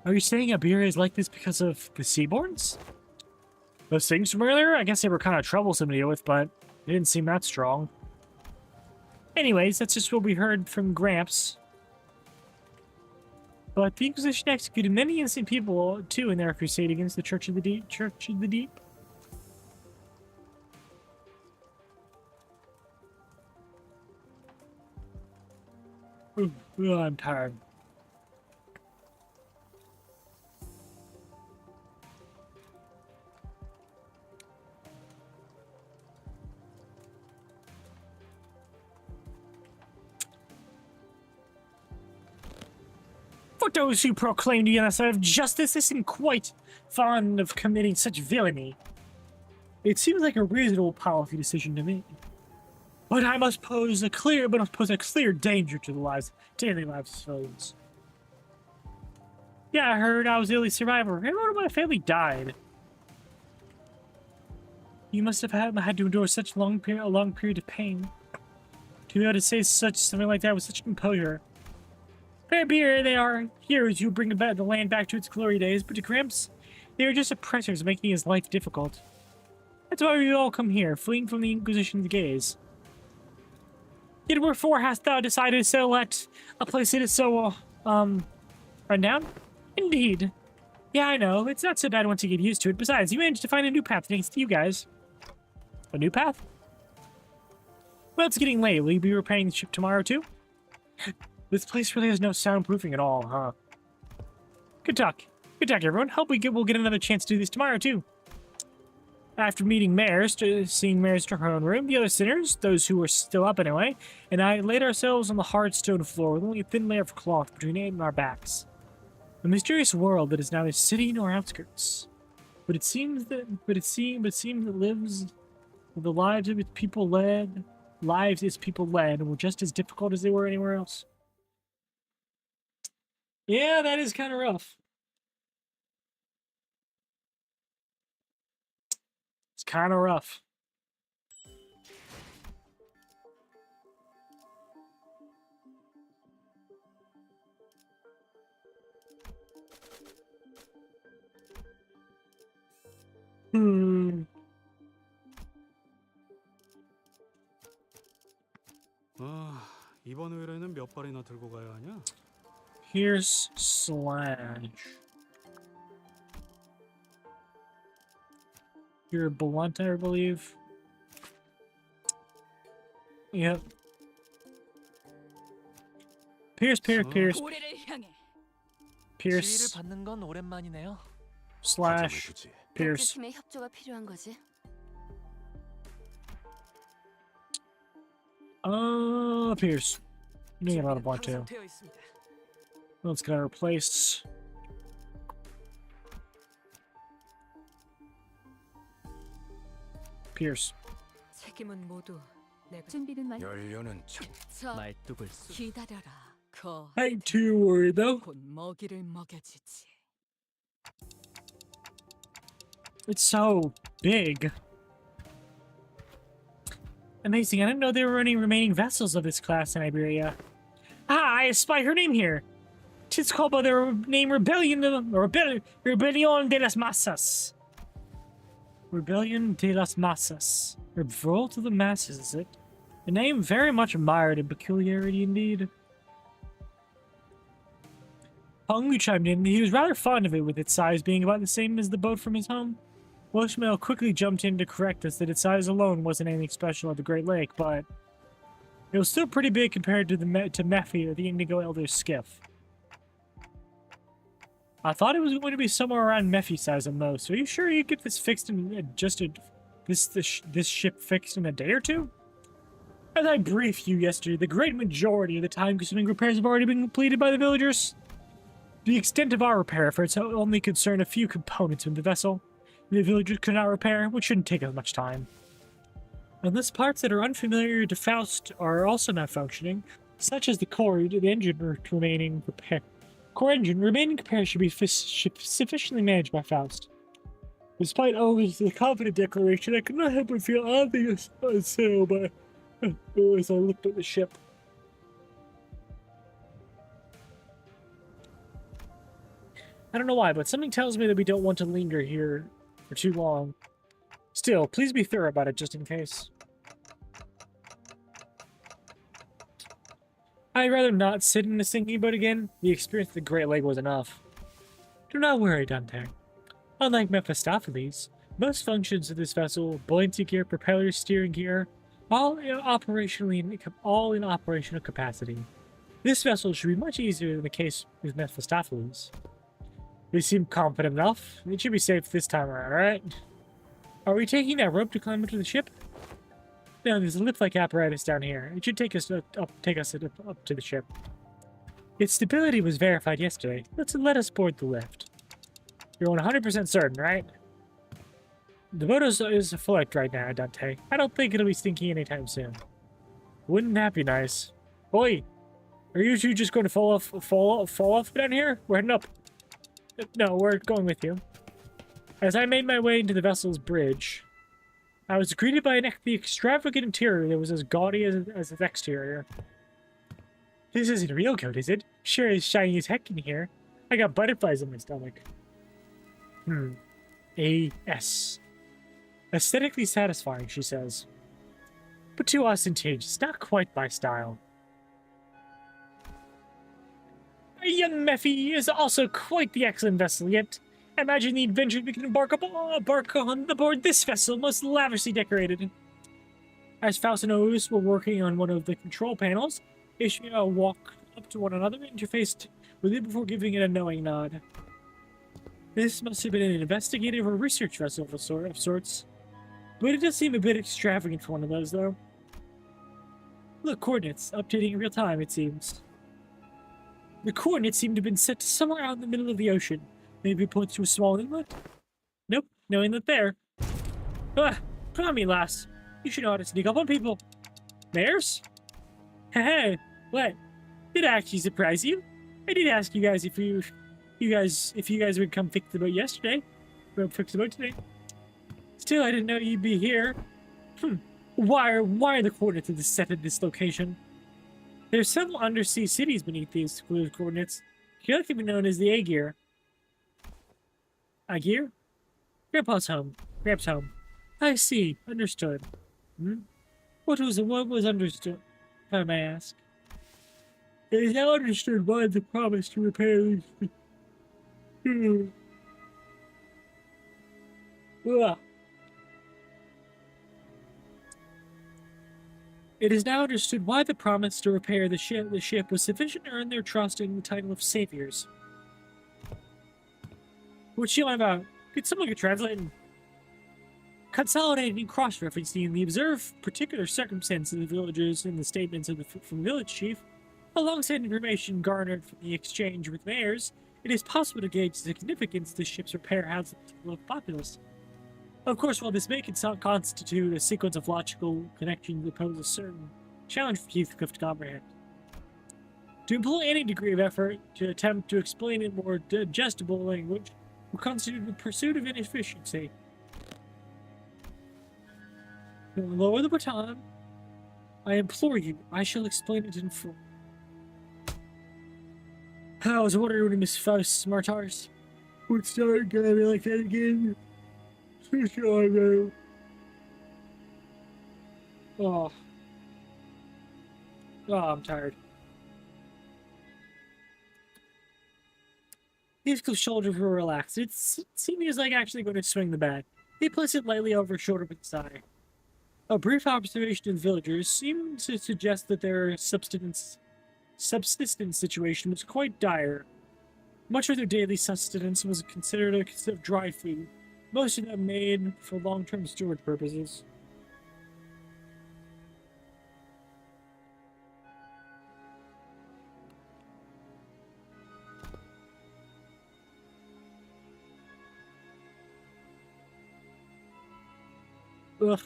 [SPEAKER 1] Are you saying Iberia is like this because of the Seaborns? Those things from earlier? I guess they were kind of troublesome to deal with, but they didn't seem that strong. Anyways, that's just what we heard from Gramps. But the Inquisition executed many innocent people, too, in their crusade against the Church of the Deep. Church of the Deep. Ooh, I'm tired. For those who proclaim to be on the side of justice isn't quite fond of committing such villainy. It seems like a reasonable policy decision to me. But I must pose a clear danger to the daily lives of civilians. Yeah, I heard I was the only survivor. Everyone in my family died. You must have had to endure such a long period of pain. To be able to say something like that with such composure. Fair beer, they are heroes who bring the land back to its glory days, but to Gramps, they are just oppressors making his life difficult. That's why we all come here, fleeing from the Inquisition's gaze. Yet wherefore hast thou decided to settle at a place that is so, run down? Indeed. Yeah, I know, it's not so bad once you get used to it. Besides, you managed to find a new path thanks to you guys. A new path? Well, it's getting late. Will you be repairing the ship tomorrow, too? This place really has no soundproofing at all, huh? Good talk. Good talk, everyone. Hope we'll get another chance to do this tomorrow, too. After seeing Maris to her own room, the other sinners, those who were still up anyway, and I laid ourselves on the hard stone floor with only a thin layer of cloth between it and our backs. A mysterious world that is neither city nor outskirts. But it seems that lives the lives its people led, and were just as difficult as they were anywhere else. Yeah, that is kind of rough. It's kind of rough.
[SPEAKER 7] 이번 의뢰는 몇 발이나 들고 가야 하냐?
[SPEAKER 1] Here's Slash. You're blunt, I believe. Yep. Pierce.
[SPEAKER 2] 지혜를
[SPEAKER 1] Pierce.
[SPEAKER 2] 받는 건 오랜만이네요.
[SPEAKER 1] Slash. Pierce.
[SPEAKER 8] 팀의 협조가 필요한 거지.
[SPEAKER 1] Pierce. You get a lot of want to. Let's get replaced. Pierce.
[SPEAKER 8] 책임은 모두 내가
[SPEAKER 9] 준비는 완.
[SPEAKER 2] 연료는 참
[SPEAKER 8] 저
[SPEAKER 2] 말뚝을 쏘.
[SPEAKER 8] 기다려라. 거
[SPEAKER 1] Ain't too worried though.
[SPEAKER 8] 곧 먹이를 먹여주지.
[SPEAKER 1] It's so big. Amazing. I didn't know there were any remaining vessels of this class in Iberia. Ah, I spy her name here. It's called by the name Rebellion de las Masas. Rebellion de las Masas. Revolt of the Masses, is it? A name very much admired in peculiarity indeed. Honglu chimed in. He was rather fond of it, with its size being about the same as the boat from his home. Welshmail quickly jumped in to correct us that its size alone wasn't anything special at the Great Lake, but it was still pretty big compared to Mephi, or the Indigo Elder's skiff. I thought it was going to be somewhere around Mephi size at most. Are you sure you get this fixed and adjusted, this ship fixed in a day or two? As I briefed you yesterday, the great majority of the time-consuming repairs have already been completed by the villagers. The extent of our repair efforts only concern a few components of the vessel the villagers could not repair, which shouldn't take as much time. Unless parts that are unfamiliar to Faust are also not functioning, such as the core, the engine remaining repair. Core engine remaining repair should be sufficiently managed by Faust. Despite always the confident declaration, I could not help but feel oddly unsettled as I looked at the ship. I don't know why, but something tells me that we don't want to linger here for too long. Still, please be thorough about it just in case. I'd rather not sit in the sinking boat again. The experience of the Great Lake was enough. Do not worry, Dante. Unlike Mephistopheles, most functions of this vessel, buoyancy gear, propellers, steering gear, all in operational capacity. This vessel should be much easier than the case with Mephistopheles. They seem confident enough. It should be safe this time around, right? Are we taking that rope to climb into the ship? No, there's a lift-like apparatus down here. It should take us up to the ship. Its stability was verified yesterday. Let us board the lift. You're 100% certain, right? The boat is afloat right now, Dante. I don't think it'll be sinking anytime soon. Wouldn't that be nice? Oi! Are you two just going to fall off down here? We're heading up. No, we're going with you. As I made my way into the vessel's bridge, I was greeted by the extravagant interior that was as gaudy as its exterior. This isn't a real coat, is it? Sure is shiny as heck in here. I got butterflies in my stomach. A.S. Aesthetically satisfying, she says. But too ostentatious, not quite my style. A young Mephi is also quite the excellent vessel, yet imagine the adventure we can embark on aboard this vessel, most lavishly decorated. As Faust and Otis were working on one of the control panels, Ishmael walked up to one another and interfaced with it before giving it a knowing nod. This must have been an investigative or research vessel of sorts, but it does seem a bit extravagant for one of those, though. Look, coordinates, updating in real time, it seems. The coordinates seem to have been set somewhere out in the middle of the ocean. Maybe it points to a small inlet? Nope, no inlet there. Ah, come on, me lass. You should know how to sneak up on people. Mares? Hey, what? Did I actually surprise you? I did ask you guys if you guys would come fix the boat yesterday. Or fix the boat today. Still, I didn't know you'd be here. Why are the coordinates set at this location? There's several undersea cities beneath these coordinates, collectively known as the Aegir. Aegir? Grandpa's home. Gramps' home. I see. Understood. What was understood, if I may ask? It is now understood why the promise to repair these... It is now understood why the promise to repair the ship was sufficient to earn their trust in the title of saviors. What's she on about? Could someone get translating? Consolidating and cross-referencing the observed particular circumstances of the villagers in the statements of from the village chief, alongside information garnered from the exchange with mayors, it is possible to gauge the significance the ship's repair has on the local populace. Of course, while this may constitute a sequence of logical connections that pose a certain challenge for Heathcliff to comprehend. To employ any degree of effort to attempt to explain in more digestible language will constitute the pursuit of inefficiency. Lower the baton. I implore you, I shall explain it in full. I was wondering, Miss Faust Martars would start gonna be like that again. For sure, though. Oh. Oh, I'm tired. Heathcliff's shoulders were relaxed. It seemed he was like actually going to swing the bat. He placed it lightly over his shoulder with a sigh. A brief observation of the villagers seemed to suggest that their subsistence situation was quite dire. Much of their daily sustenance was considered a consist of dry food, most of them made for long-term storage purposes. Ugh.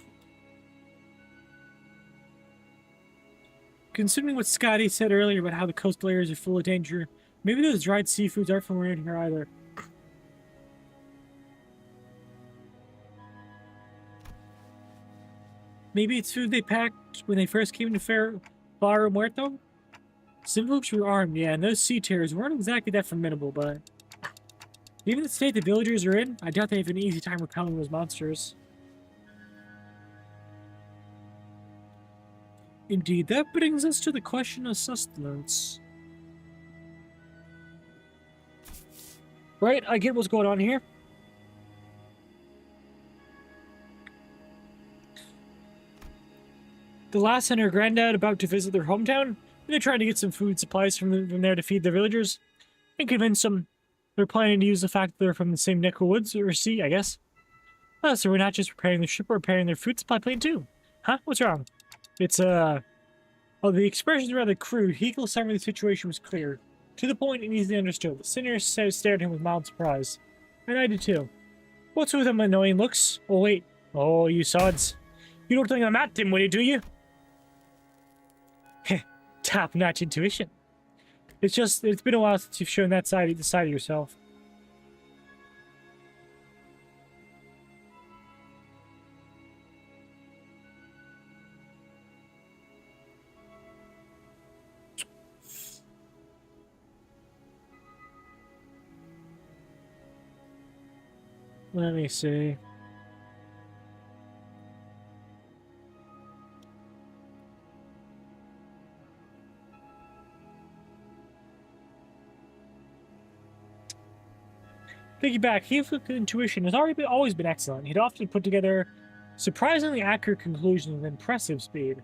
[SPEAKER 1] Considering what Scotty said earlier about how the coastal areas are full of danger, maybe those dried seafoods aren't from around here either. Maybe it's food they packed when they first came to Barrio Muerto? Some folks were armed, yeah, and those sea terrors weren't exactly that formidable, but... Even the state the villagers are in, I doubt they have an easy time repelling those monsters. Indeed, that brings us to the question of sustenance. Right, I get what's going on here. The lass and her granddad about to visit their hometown, and they're trying to get some food supplies from there to feed the villagers, and convince them they're planning to use the fact that they're from the same neck of woods, or sea, I guess. So we're not just repairing the ship, we're repairing their food supply plane too. Huh? What's wrong? It's, oh, the expression's rather crude. Hegel's summary of the situation was clear. To the point and easily understood. The sinner stared at him with mild surprise. And I did too. What's with them annoying looks? Oh, wait. Oh, you sods. You don't think I'm at dimwitted, do you? Heh. Top-notch intuition. It's been a while since you've shown the side of yourself. Let me see. Thinking back, Heathcliff's intuition has always been excellent. He'd often put together surprisingly accurate conclusions with impressive speed.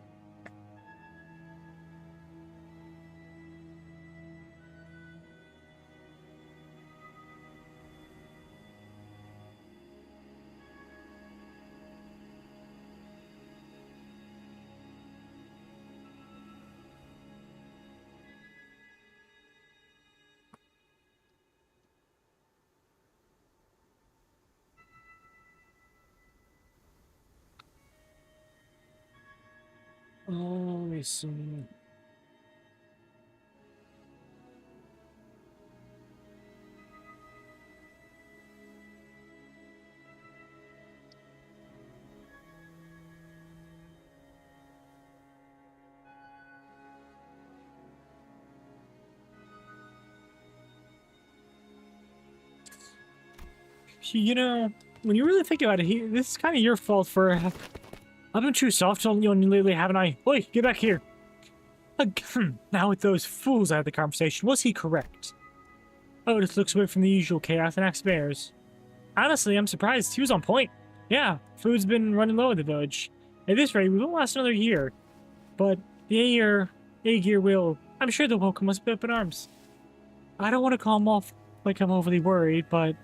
[SPEAKER 1] Oh, let me see. You know, when you really think about it, this is kind of your fault for... I've been too soft on you lately, haven't I? Oi, get back here. Now with those fools out of the conversation, was he correct? Oh, this looks away from the usual chaos and acts bears. Honestly, I'm surprised. He was on point. Yeah, food's been running low at the village. At this rate, we won't last another year. But the Aegir will... I'm sure they'll welcome us with open arms. I don't want to call them off like I'm overly worried, but...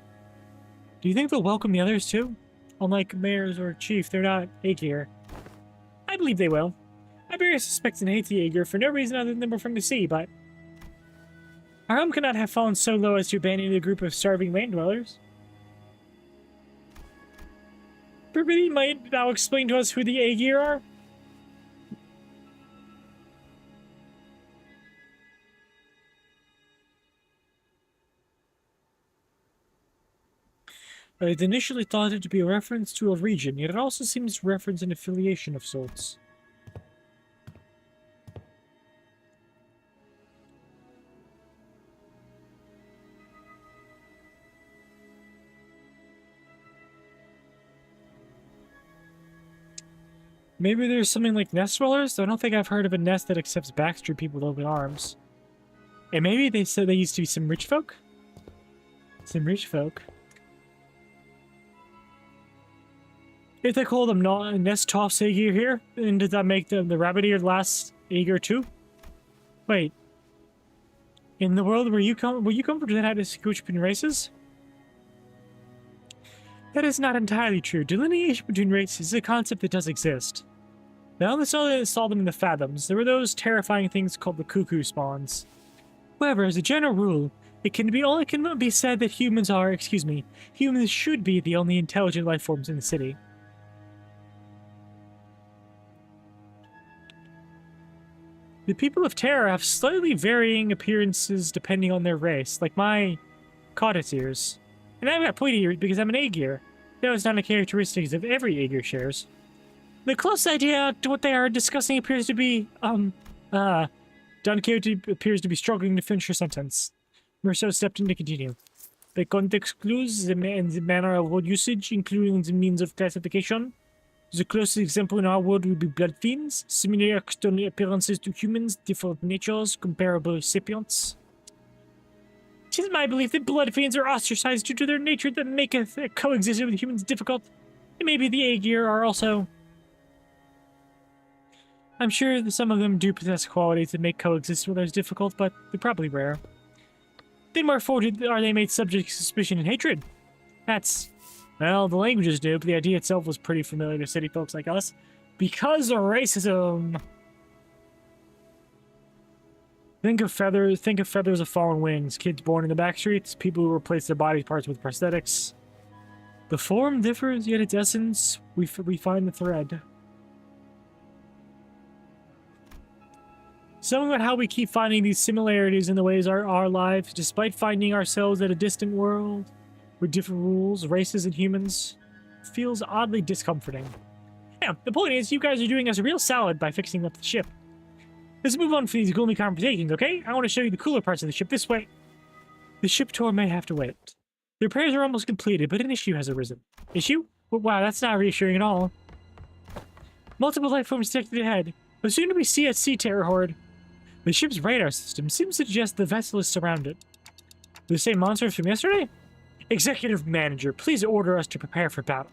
[SPEAKER 1] Do you think they'll welcome the others too? Unlike mayors or chief, they're not Aegir. I believe they will. Iberia suspects and hates the Aegir for no reason other than we're from the sea, but our home cannot have fallen so low as to abandon a group of starving land dwellers. Everybody might now explain to us who the Aegir are? I had initially thought it to be a reference to a region, yet it also seems to reference an affiliation of sorts. Maybe there's something like nest dwellers? I don't think I've heard of a nest that accepts backstreet people with open arms. And maybe they said they used to be some rich folk? Some rich folk. If they call them nest toss Aegir here, then does that make them the rabbit eared last Aegir too? Wait. In the world where you come from that had distinguish between races? That is not entirely true. Delineation between races is a concept that does exist. I only saw them in the Fathoms. There were those terrifying things called the cuckoo spawns. However, as a general rule, it can be said that humans should be the only intelligent life forms in the city. The people of Terra have slightly varying appearances depending on their race, like my cottagers. And I've got pointy ears because I'm an Aegir. That was not a characteristic of every Aegir shares. The close idea to what they are discussing appears to be, Don Quixote appears to be struggling to finish her sentence. Merceau stepped in to continue. The context clues and the manner of word usage, including the means of classification. The closest example in our world would be blood fiends, similar external appearances to humans, different natures, comparable sapients. It is my belief that blood fiends are ostracized due to their nature that maketh coexistence with humans difficult. And maybe the Aegir are also... I'm sure that some of them do possess qualities that make coexistence with others difficult, but they're probably rare. Then wherefore are they made subject to suspicion and hatred? That's... Well, the language is new, but the idea itself was pretty familiar to city folks like us. Because of racism! Think of feathers of fallen wings, kids born in the back streets, people who replace their body parts with prosthetics. The form differs, yet its essence, we find the thread. Something about how we keep finding these similarities in the ways our lives, despite finding ourselves at a distant world, with different rules, races, and humans, feels oddly discomforting. Yeah, the point is, you guys are doing us a real salad by fixing up the ship. Let's move on from these gloomy conversations, okay? I want to show you the cooler parts of the ship this way. The ship tour may have to wait. The repairs are almost completed, but an issue has arisen. Issue? Well, wow, that's not reassuring at all. Multiple life forms detected ahead, but soon we see a sea terror horde. The ship's radar system seems to suggest the vessel is surrounded. The same monsters from yesterday? Executive Manager, please order us to prepare for battle.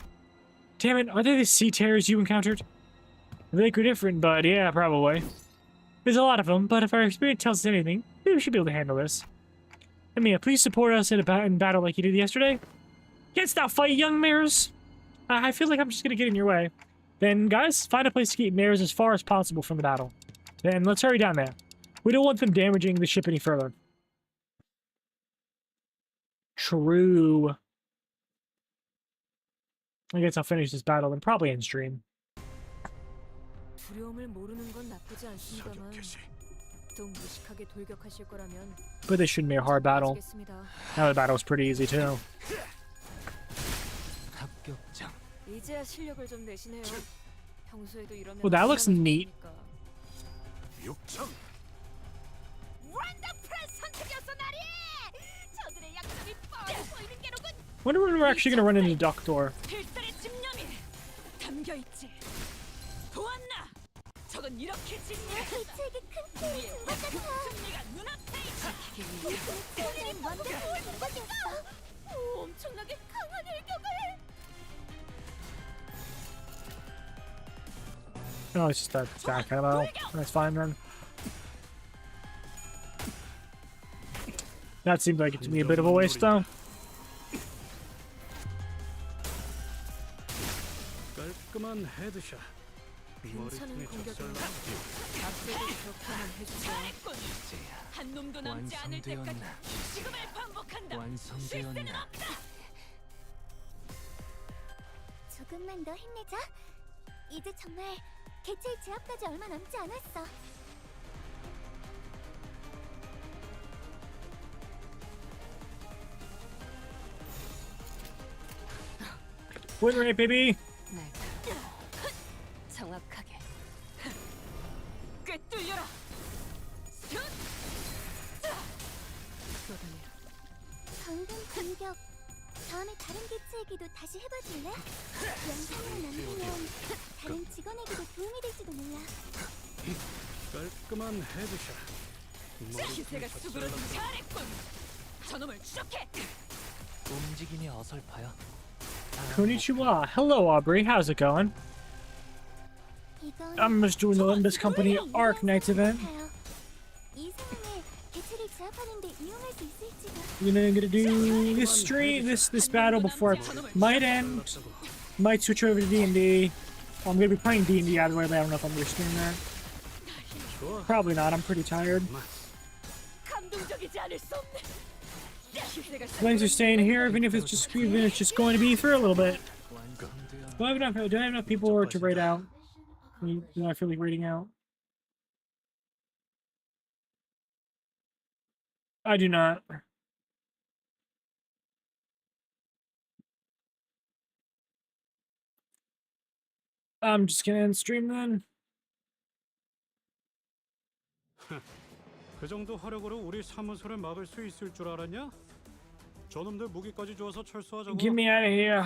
[SPEAKER 1] Damn it, are they the sea terrors you encountered? They were different, but yeah, probably. There's a lot of them, but if our experience tells us anything, maybe we should be able to handle this. Emiya, please support us in battle like you did yesterday. Canst thou fight, young mares? I feel like I'm just gonna get in your way. Then, guys, find a place to keep mares as far as possible from the battle. Then let's hurry down there. We don't want them damaging the ship any further. True. I guess I'll finish this battle and probably end stream.
[SPEAKER 8] 두려움을 모르는 건 나쁘지 않습니다만 또 무식하게 돌격하실 거라면
[SPEAKER 1] But this shouldn't be a hard battle. Now the battle's pretty easy too.
[SPEAKER 2] 합격장.
[SPEAKER 8] 이제야 실력을 좀 내시네요. 평소에도 이러면
[SPEAKER 1] Well, that looks neat.
[SPEAKER 2] 육장.
[SPEAKER 1] Wonder when we're actually gonna run into Doctor.
[SPEAKER 8] 필살의 집념이 담겨 있지. 보았나? 저건 이렇게 짓냐?
[SPEAKER 6] 대책이 큰 피해를
[SPEAKER 8] 승리가 눈앞에 있지.
[SPEAKER 6] 우리를 먼저 도와줄 것인가?
[SPEAKER 8] 엄청나게 강한 일격을.
[SPEAKER 1] Oh, it's just that stack ammo. That's fine then. That seemed like it to be a bit of a waste though.
[SPEAKER 7] 깔끔한 헤드샷.
[SPEAKER 8] 괜찮은
[SPEAKER 7] 머리통에
[SPEAKER 8] 공격은
[SPEAKER 7] 적설
[SPEAKER 8] 앞서도 격하면 해주세요. 한 놈도 남지 않을 때까지 지금을 반복한다.
[SPEAKER 2] 완성되었나?
[SPEAKER 9] 조금만 더 힘내자. 이제 정말 개체의 제압까지 얼마 남지 않았어.
[SPEAKER 1] Win rate, baby.
[SPEAKER 8] 정확하게 꿰뚫려라.
[SPEAKER 9] 방금 공격. 다음에 다른 개체에게도 다시 해봐줄래? 영상을 남기면 다른 직원에게도 도움이 될지도 몰라.
[SPEAKER 7] 깔끔한 헤드샷.
[SPEAKER 8] 기세가 수그러든 잘했군. 저놈을 추적해.
[SPEAKER 2] 움직임이 어설퍼요.
[SPEAKER 1] Konnichiwa. Hello, Aubrey. How's it going?
[SPEAKER 9] 이건
[SPEAKER 1] I'm just doing the Limbus Company Arc Nights event.
[SPEAKER 9] 이 상황에 개체를 제압하는데 이용할 수 있을지가.
[SPEAKER 1] You know, I'm gonna do this stream, this battle before it might end. Might switch over to D&D. Well, I'm gonna be playing D&D either way, but I don't know if I'm gonna stream that. Probably not. I'm pretty tired.
[SPEAKER 8] 감동적이지 않을 수 없네. 기세가
[SPEAKER 1] Thanks for staying here, even if it's just going to be for a little bit. Do I have enough people to raid out? Do I feel like raiding out? I do not. I'm just gonna end stream then.
[SPEAKER 7] 그 정도 화력으로 우리 사무소를 막을 수 있을 줄 알았냐? 저놈들 무기까지 주어서 철수하자고.
[SPEAKER 1] Get me out of here.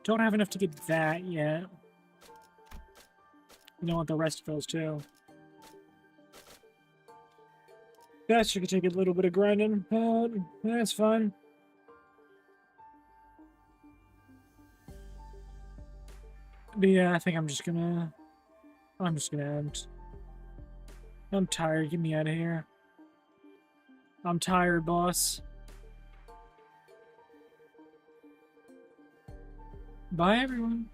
[SPEAKER 1] Don't have enough to get that yet. You don't want the rest of those too. That should take a little bit of grinding, but that's fine. But yeah, I think I'm just gonna end. I'm tired. Get me out of here. I'm tired, boss. Bye, everyone.